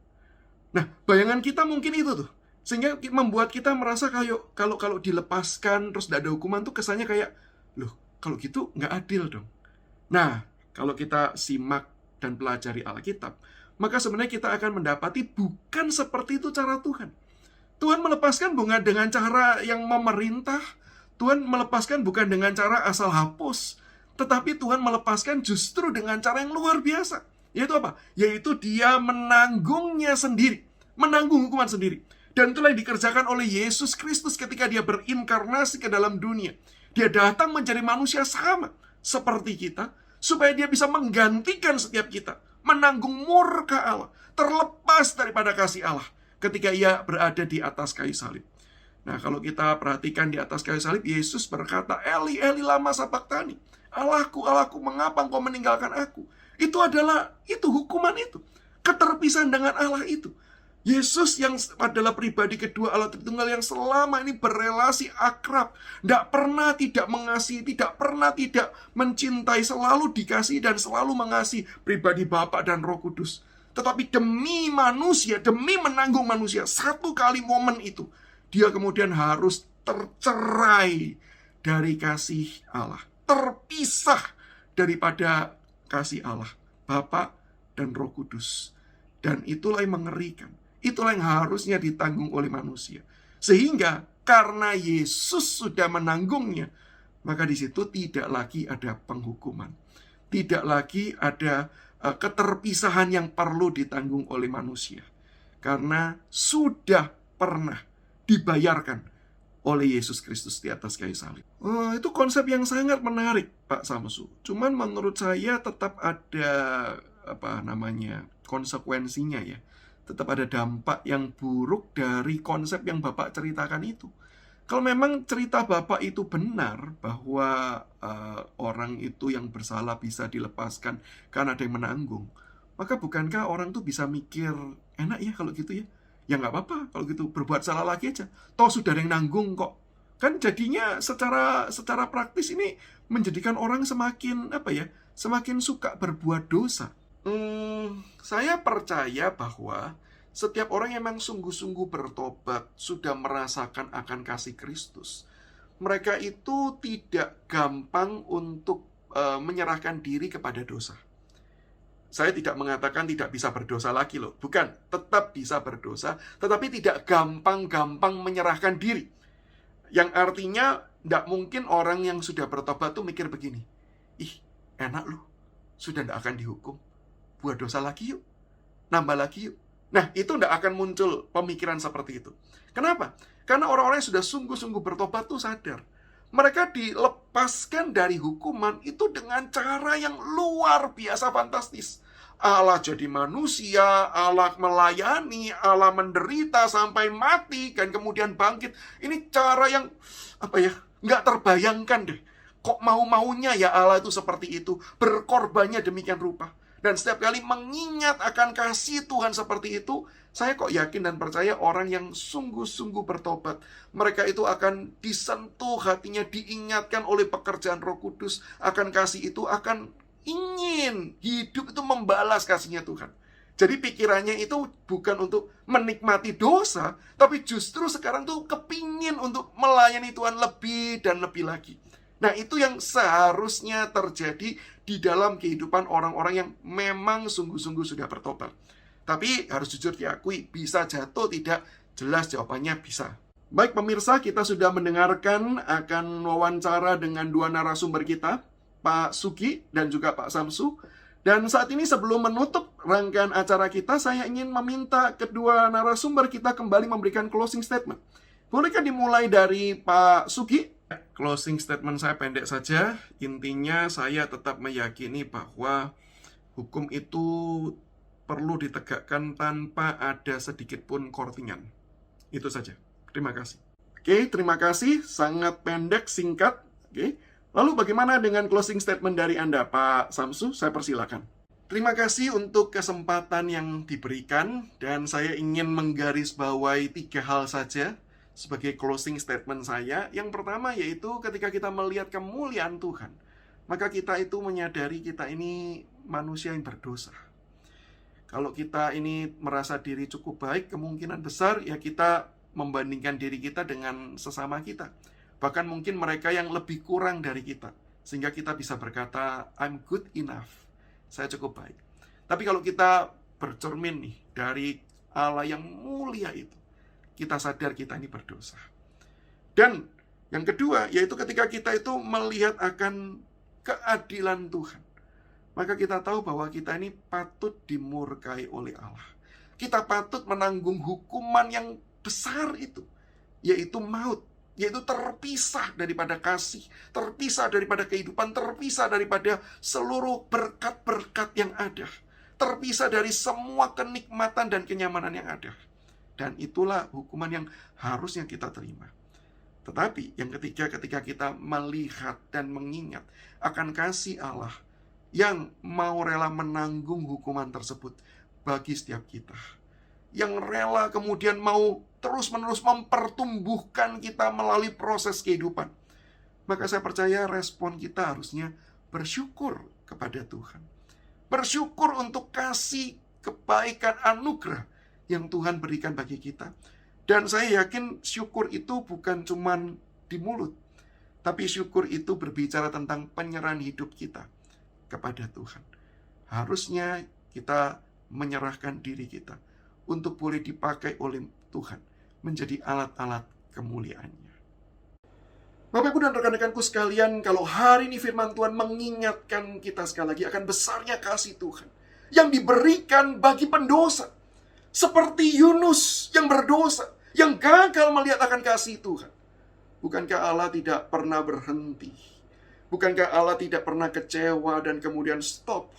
Nah, bayangan kita mungkin itu tuh. Sehingga membuat kita merasa kayak kalau dilepaskan terus tidak ada hukuman tuh kesannya kayak, loh, kalau gitu nggak adil dong. Nah, kalau kita simak dan pelajari Alkitab, maka sebenarnya kita akan mendapati bukan seperti itu cara Tuhan. Tuhan melepaskan bukan dengan cara yang memerintah. Tuhan melepaskan bukan dengan cara asal hapus. Tetapi Tuhan melepaskan justru dengan cara yang luar biasa. Yaitu apa? Yaitu dia menanggungnya sendiri. Menanggung hukuman sendiri. Dan itulah yang dikerjakan oleh Yesus Kristus ketika dia berinkarnasi ke dalam dunia. Dia datang menjadi manusia sama seperti kita, supaya dia bisa menggantikan setiap kita. Menanggung murka Allah. Terlepas daripada kasih Allah ketika ia berada di atas kayu salib. Nah, kalau kita perhatikan di atas kayu salib, Yesus berkata, Eli, Eli, lama sabachthani. Allahku, Allahku, mengapa engkau meninggalkan aku? Itu hukuman itu. Keterpisahan dengan Allah itu. Yesus yang adalah pribadi kedua Allah Tritunggal yang selama ini berelasi akrab, tidak pernah tidak mengasihi, tidak pernah tidak mencintai, selalu dikasihi dan selalu mengasihi pribadi Bapa dan Roh Kudus. Tetapi demi manusia, demi menanggung manusia, satu kali momen itu, dia kemudian harus tercerai dari kasih Allah, terpisah daripada kasih Allah, Bapa dan Roh Kudus. Dan itulah yang mengerikan. Itulah yang harusnya ditanggung oleh manusia. Sehingga karena Yesus sudah menanggungnya, maka di situ tidak lagi ada penghukuman. Tidak lagi ada keterpisahan yang perlu ditanggung oleh manusia. Karena sudah pernah dibayarkan oleh Yesus Kristus di atas kayu salib. Itu konsep yang sangat menarik, Pak Samsu. Cuman menurut saya tetap ada konsekuensinya ya. Tetap ada dampak yang buruk dari konsep yang Bapak ceritakan itu. Kalau memang cerita Bapak itu benar bahwa orang itu yang bersalah bisa dilepaskan karena ada yang menanggung, maka bukankah orang tuh bisa mikir, enak ya kalau gitu ya? Ya nggak apa-apa kalau gitu, berbuat salah lagi aja. Toh sudah ada yang nanggung kok. Kan jadinya secara praktis ini menjadikan orang semakin suka berbuat dosa. Saya percaya bahwa setiap orang yang memang sungguh-sungguh bertobat, sudah merasakan akan kasih Kristus, mereka itu tidak gampang untuk menyerahkan diri kepada dosa. Saya tidak mengatakan tidak bisa berdosa lagi loh. Bukan, tetap bisa berdosa, tetapi tidak gampang-gampang menyerahkan diri. Yang artinya, tidak mungkin orang yang sudah bertobat tuh mikir begini, ih, enak loh, sudah tidak akan dihukum. Buat dosa lagi yuk, nambah lagi yuk. Nah, itu tidak akan muncul pemikiran seperti itu. Kenapa? Karena orang-orang yang sudah sungguh-sungguh bertobat tuh sadar. Mereka dilepaskan dari hukuman itu dengan cara yang luar biasa fantastis. Allah jadi manusia, Allah melayani, Allah menderita sampai mati, dan kemudian bangkit. Ini cara yang, nggak terbayangkan deh. Kok mau-maunya ya Allah itu seperti itu, berkorbannya demikian rupa. Dan setiap kali mengingat akan kasih Tuhan seperti itu, saya kok yakin dan percaya orang yang sungguh-sungguh bertobat, mereka itu akan disentuh hatinya, diingatkan oleh pekerjaan Roh Kudus akan kasih itu, akan ingin hidup itu membalas kasihnya Tuhan. Jadi pikirannya itu bukan untuk menikmati dosa, tapi justru sekarang tuh kepingin untuk melayani Tuhan lebih dan lebih lagi. Nah, itu yang seharusnya terjadi di dalam kehidupan orang-orang yang memang sungguh-sungguh sudah bertobat. Tapi harus jujur diakui, bisa jatuh tidak? Jelas jawabannya bisa. Baik pemirsa, kita sudah mendengarkan akan wawancara dengan dua narasumber kita, Pak Sugi dan juga Pak Samsu. Dan saat ini sebelum menutup rangkaian acara kita, saya ingin meminta kedua narasumber kita kembali memberikan closing statement. Bolehkah dimulai dari Pak Sugi? Closing statement saya pendek saja. Intinya saya tetap meyakini bahwa hukum itu perlu ditegakkan tanpa ada sedikit pun kortingan. Itu saja. Terima kasih. Oke, terima kasih. Sangat pendek, singkat. Oke. Lalu bagaimana dengan closing statement dari Anda, Pak Samsu? Saya persilakan. Terima kasih untuk kesempatan yang diberikan, dan saya ingin menggarisbawahi 3 hal saja sebagai closing statement saya. Yang pertama yaitu ketika kita melihat kemuliaan Tuhan, maka kita itu menyadari kita ini manusia yang berdosa. Kalau kita ini merasa diri cukup baik, kemungkinan besar ya kita membandingkan diri kita dengan sesama kita. Bahkan mungkin mereka yang lebih kurang dari kita. Sehingga kita bisa berkata, I'm good enough. Saya cukup baik. Tapi kalau kita bercermin nih dari Allah yang mulia itu, kita sadar kita ini berdosa. Dan yang kedua, yaitu ketika kita itu melihat akan keadilan Tuhan, maka kita tahu bahwa kita ini patut dimurkai oleh Allah. Kita patut menanggung hukuman yang besar itu, yaitu maut, yaitu terpisah daripada kasih, terpisah daripada kehidupan, terpisah daripada seluruh berkat-berkat yang ada, terpisah dari semua kenikmatan dan kenyamanan yang ada. Dan itulah hukuman yang harusnya kita terima. Tetapi yang ketiga, ketika kita melihat dan mengingat akan kasih Allah yang mau rela menanggung hukuman tersebut bagi setiap kita, yang rela kemudian mau terus-menerus mempertumbuhkan kita melalui proses kehidupan, maka saya percaya respon kita harusnya bersyukur kepada Tuhan. Bersyukur untuk kasih, kebaikan, anugerah yang Tuhan berikan bagi kita. Dan saya yakin syukur itu bukan cuma di mulut, tapi syukur itu berbicara tentang penyerahan hidup kita kepada Tuhan. Harusnya kita menyerahkan diri kita untuk boleh dipakai oleh Tuhan menjadi alat-alat kemuliaan-Nya. Bapak Ibu dan rekan-rekanku sekalian, kalau hari ini firman Tuhan mengingatkan kita sekali lagi akan besarnya kasih Tuhan yang diberikan bagi pendosa, seperti Yunus yang berdosa, yang gagal melihat akan kasih Tuhan. Bukankah Allah tidak pernah berhenti? Bukankah Allah tidak pernah kecewa dan kemudian stop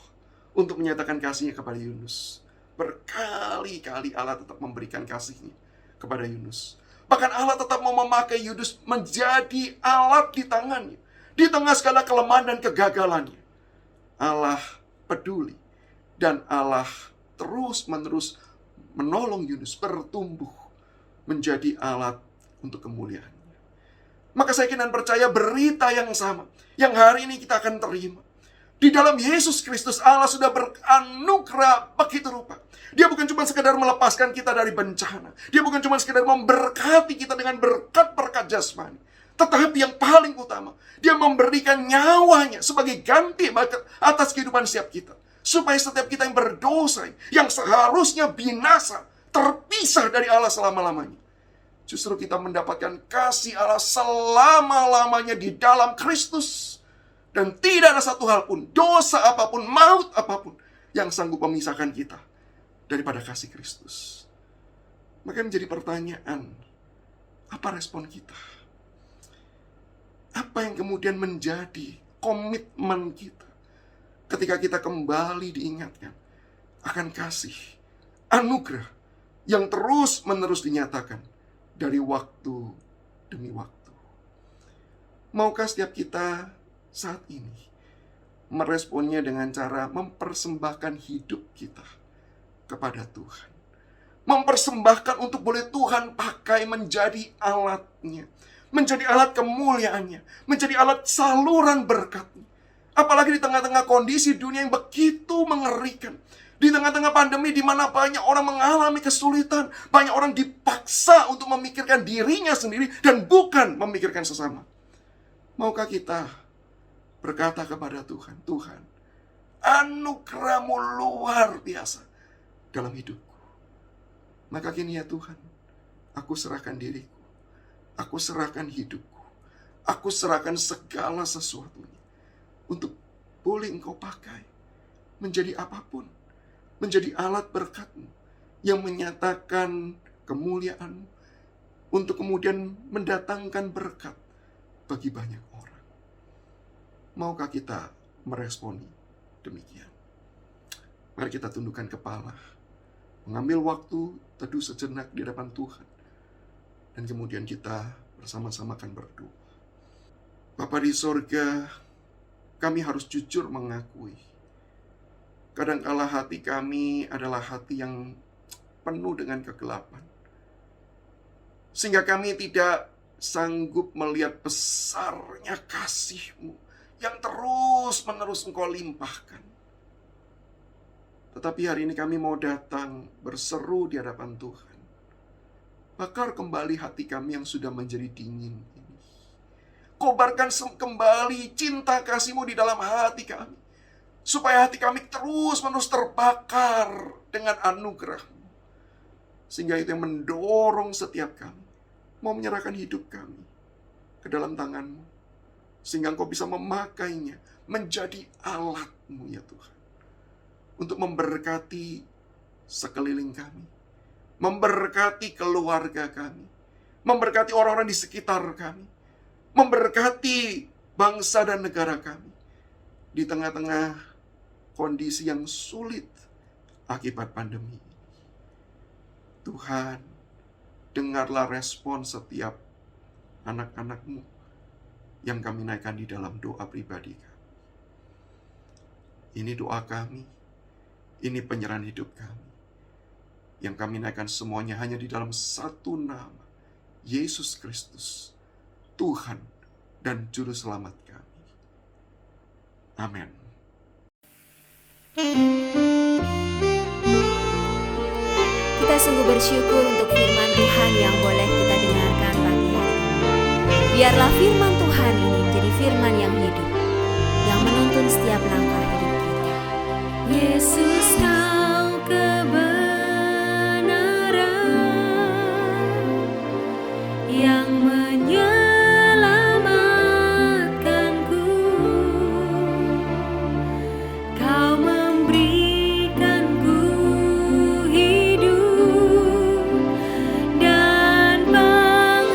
untuk menyatakan kasihnya kepada Yunus? Berkali-kali Allah tetap memberikan kasihnya kepada Yunus. Bahkan Allah tetap mau memakai Yunus menjadi alat di tangannya, di tengah segala kelemahan dan kegagalannya. Allah peduli, dan Allah terus-menerus menolong Yunus bertumbuh menjadi alat untuk kemuliaan. Maka saya yakin dan percaya berita yang sama yang hari ini kita akan terima. Di dalam Yesus Kristus Allah sudah beranugerah begitu rupa. Dia bukan cuma sekedar melepaskan kita dari bencana. Dia bukan cuma sekedar memberkati kita dengan berkat-berkat jasmani. Tetapi yang paling utama, Dia memberikan nyawanya sebagai ganti atas kehidupan setiap kita. Supaya setiap kita yang berdosa, yang seharusnya binasa, terpisah dari Allah selama-lamanya, justru kita mendapatkan kasih Allah selama-lamanya di dalam Kristus. Dan tidak ada satu hal pun, dosa apapun, maut apapun yang sanggup memisahkan kita daripada kasih Kristus. Maka menjadi pertanyaan, apa respon kita? Apa yang kemudian menjadi komitmen kita ketika kita kembali diingatkan akan kasih, anugerah yang terus-menerus dinyatakan dari waktu demi waktu? Maukah setiap kita saat ini meresponnya dengan cara mempersembahkan hidup kita kepada Tuhan? Mempersembahkan untuk boleh Tuhan pakai menjadi alatnya, menjadi alat kemuliaannya, menjadi alat saluran berkatnya. Apalagi di tengah-tengah kondisi dunia yang begitu mengerikan, di tengah-tengah pandemi di mana banyak orang mengalami kesulitan, banyak orang dipaksa untuk memikirkan dirinya sendiri dan bukan memikirkan sesama. Maukah kita berkata kepada Tuhan, Tuhan, anugerah-Mu luar biasa dalam hidupku. Maka kini ya Tuhan, aku serahkan diriku, aku serahkan hidupku, aku serahkan segala sesuatunya untuk boleh Engkau pakai menjadi apapun, menjadi alat berkat-Mu yang menyatakan kemuliaan-Mu untuk kemudian mendatangkan berkat bagi banyak orang. Maukah kita meresponi demikian? Mari kita tundukkan kepala, mengambil waktu teduh sejenak di hadapan Tuhan, dan kemudian kita bersama-sama akan berdoa. Bapa di sorga, kami harus jujur mengakui, kadangkala hati kami adalah hati yang penuh dengan kegelapan, sehingga kami tidak sanggup melihat besarnya kasih-Mu yang terus-menerus Engkau limpahkan. Tetapi hari ini kami mau datang berseru di hadapan Tuhan. Bakar kembali hati kami yang sudah menjadi dingin ini. Kobarkan kembali cinta kasih-Mu di dalam hati kami, supaya hati kami terus-menerus terbakar dengan anugerah-Mu. Sehingga itu yang mendorong setiap kami mau menyerahkan hidup kami ke dalam tangan-Mu, sehingga Engkau bisa memakainya menjadi alat-Mu ya Tuhan, untuk memberkati sekeliling kami, memberkati keluarga kami, memberkati orang-orang di sekitar kami, memberkati bangsa dan negara kami di tengah-tengah kondisi yang sulit akibat pandemi ini. Tuhan, dengarlah respon setiap anak-anak-Mu yang kami naikkan di dalam doa pribadi kami. Ini doa kami, ini penyerahan hidup kami, yang kami naikkan semuanya hanya di dalam satu nama, Yesus Kristus, Tuhan dan Juru Selamat kami. Amin. Kita sungguh bersyukur untuk firman Tuhan yang boleh kita dengarkan pagi hari ini. Biarlah firman Tuhan ini menjadi firman yang hidup, yang menuntun setiap langkah hidup kita. Yesus, Kau kebenaran yang menyelamatkanku. Kau memberikanku hidup dan pengharapan.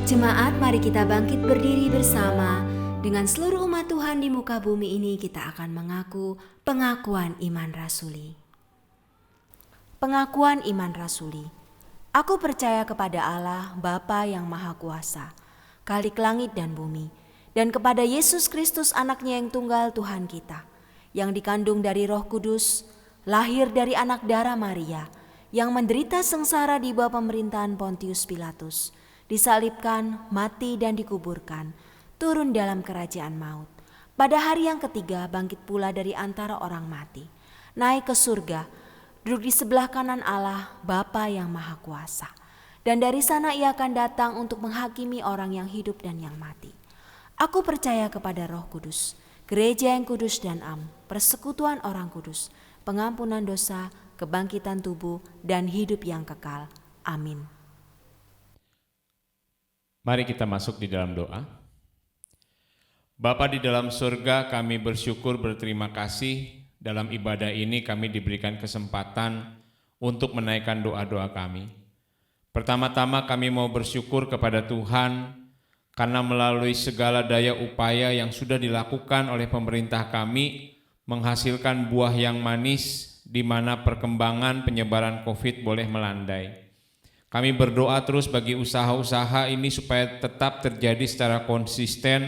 Jemaat, mari kita bangkit berdiri bersama. Dengan seluruh umat Tuhan di muka bumi ini, kita akan mengaku pengakuan iman rasuli. Pengakuan iman rasuli. Aku percaya kepada Allah, Bapa yang Maha Kuasa, Khalik langit dan bumi, dan kepada Yesus Kristus anaknya yang tunggal Tuhan kita, yang dikandung dari Roh Kudus, lahir dari anak darah Maria, yang menderita sengsara di bawah pemerintahan Pontius Pilatus, disalibkan, mati dan dikuburkan, turun dalam kerajaan maut. Pada hari yang ketiga bangkit pula dari antara orang mati, naik ke surga, duduk di sebelah kanan Allah, Bapa yang Maha Kuasa. Dan dari sana ia akan datang untuk menghakimi orang yang hidup dan yang mati. Aku percaya kepada Roh Kudus, gereja yang kudus dan am, persekutuan orang kudus, pengampunan dosa, kebangkitan tubuh, dan hidup yang kekal. Amin. Mari kita masuk di dalam doa. Bapa di dalam surga, kami bersyukur berterima kasih dalam ibadah ini kami diberikan kesempatan untuk menaikkan doa-doa kami. Pertama-tama kami mau bersyukur kepada Tuhan karena melalui segala daya upaya yang sudah dilakukan oleh pemerintah kami menghasilkan buah yang manis di mana perkembangan penyebaran COVID boleh melandai. Kami berdoa terus bagi usaha-usaha ini supaya tetap terjadi secara konsisten,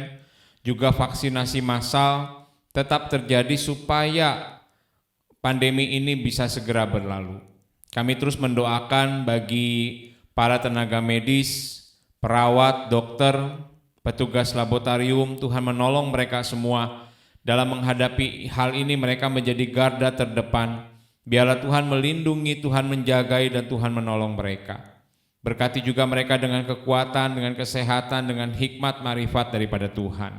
juga vaksinasi massal tetap terjadi supaya pandemi ini bisa segera berlalu. Kami terus mendoakan bagi para tenaga medis, perawat, dokter, petugas laboratorium, Tuhan menolong mereka semua dalam menghadapi hal ini. Mereka menjadi garda terdepan. Biarlah Tuhan melindungi, Tuhan menjagai, dan Tuhan menolong mereka. Berkati juga mereka dengan kekuatan, dengan kesehatan, dengan hikmat marifat daripada Tuhan.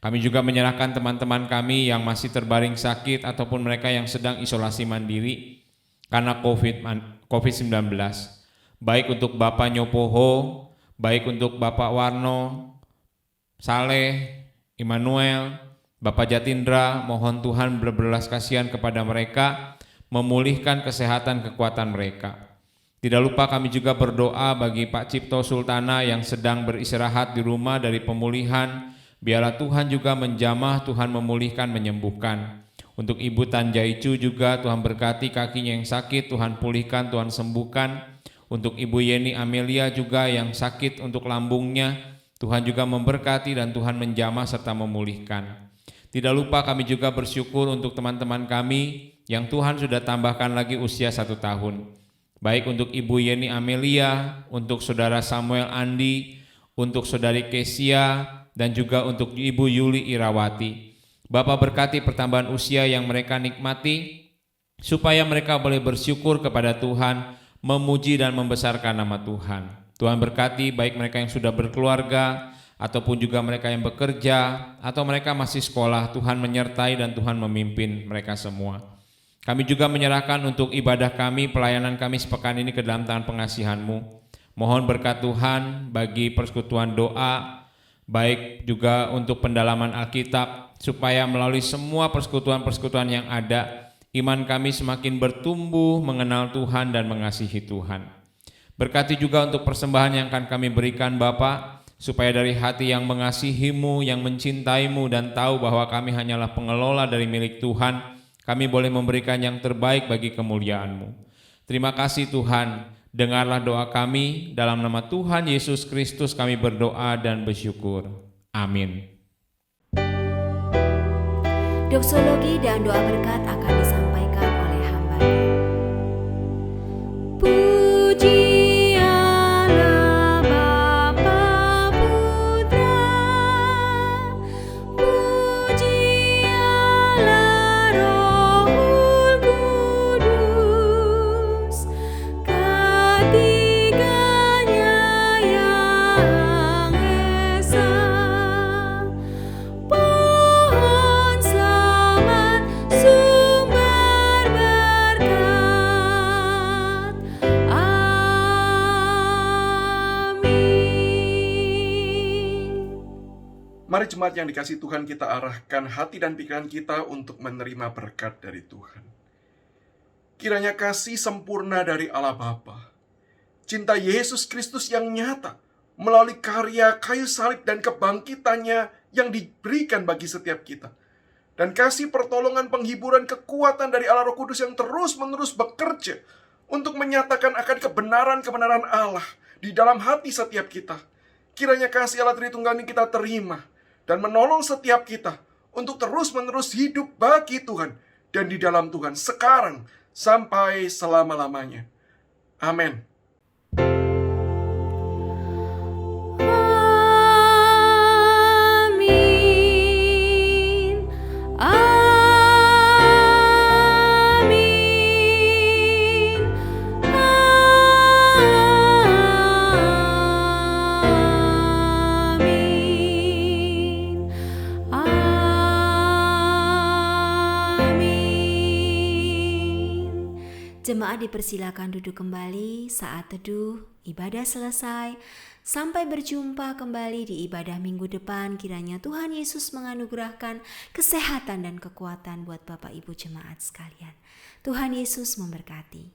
Kami juga menyerahkan teman-teman kami yang masih terbaring sakit ataupun mereka yang sedang isolasi mandiri karena COVID-19. Baik untuk Bapak Nyopoho, baik untuk Bapak Warno, Saleh, Immanuel, Bapak Jatindra, mohon Tuhan berbelas kasihan kepada mereka, memulihkan kesehatan kekuatan mereka. Tidak lupa kami juga berdoa bagi Pak Cipto Sultana yang sedang beristirahat di rumah dari pemulihan. Biarlah Tuhan juga menjamah, Tuhan memulihkan, menyembuhkan. Untuk Ibu Tanjaicu juga Tuhan berkati kakinya yang sakit, Tuhan pulihkan, Tuhan sembuhkan. Untuk Ibu Yeni Amelia juga yang sakit untuk lambungnya, Tuhan juga memberkati dan Tuhan menjamah serta memulihkan. Tidak lupa kami juga bersyukur untuk teman-teman kami yang Tuhan sudah tambahkan lagi usia 1 tahun. Baik untuk Ibu Yeni Amelia, untuk Saudara Samuel Andi, untuk Saudari Kesia, dan juga untuk Ibu Yuli Irawati. Bapak berkati pertambahan usia yang mereka nikmati, supaya mereka boleh bersyukur kepada Tuhan, memuji dan membesarkan nama Tuhan. Tuhan berkati baik mereka yang sudah berkeluarga, ataupun juga mereka yang bekerja, atau mereka masih sekolah. Tuhan menyertai dan Tuhan memimpin mereka semua. Kami juga menyerahkan untuk ibadah kami, pelayanan kami sepekan ini ke dalam tangan pengasihan-Mu. Mohon berkat Tuhan bagi persekutuan doa, baik juga untuk pendalaman Alkitab, supaya melalui semua persekutuan-persekutuan yang ada, iman kami semakin bertumbuh mengenal Tuhan dan mengasihi Tuhan. Berkati juga untuk persembahan yang akan kami berikan Bapa, supaya dari hati yang mengasihi-Mu, yang mencintai-Mu, dan tahu bahwa kami hanyalah pengelola dari milik Tuhan, kami boleh memberikan yang terbaik bagi kemuliaan-Mu. Terima kasih Tuhan, dengarlah doa kami, dalam nama Tuhan Yesus Kristus kami berdoa dan bersyukur. Amin. Doksologi dan doa berkat akan disampaikan oleh hamba-Nya. Pujilah Bapa Putra, pujilah Roh Kudus, ketiganya yang esa. Pohon selamat sumber berkat. Amin. Mari jemaat yang dikasihi Tuhan, kita arahkan hati dan pikiran kita untuk menerima berkat dari Tuhan. Kiranya kasih sempurna dari Allah Bapa, cinta Yesus Kristus yang nyata, melalui karya kayu salib dan kebangkitannya yang diberikan bagi setiap kita. Dan kasih pertolongan, penghiburan, kekuatan dari Allah Roh Kudus yang terus-menerus bekerja untuk menyatakan akan kebenaran-kebenaran Allah di dalam hati setiap kita. Kiranya kasih Allah Tritunggal ini kita terima dan menolong setiap kita untuk terus-menerus hidup bagi Tuhan dan di dalam Tuhan sekarang sampai selama-lamanya. Amin. Jemaat dipersilakan duduk kembali saat teduh, ibadah selesai. Sampai berjumpa kembali di ibadah minggu depan. Kiranya Tuhan Yesus menganugerahkan kesehatan dan kekuatan buat Bapak Ibu jemaat sekalian. Tuhan Yesus memberkati.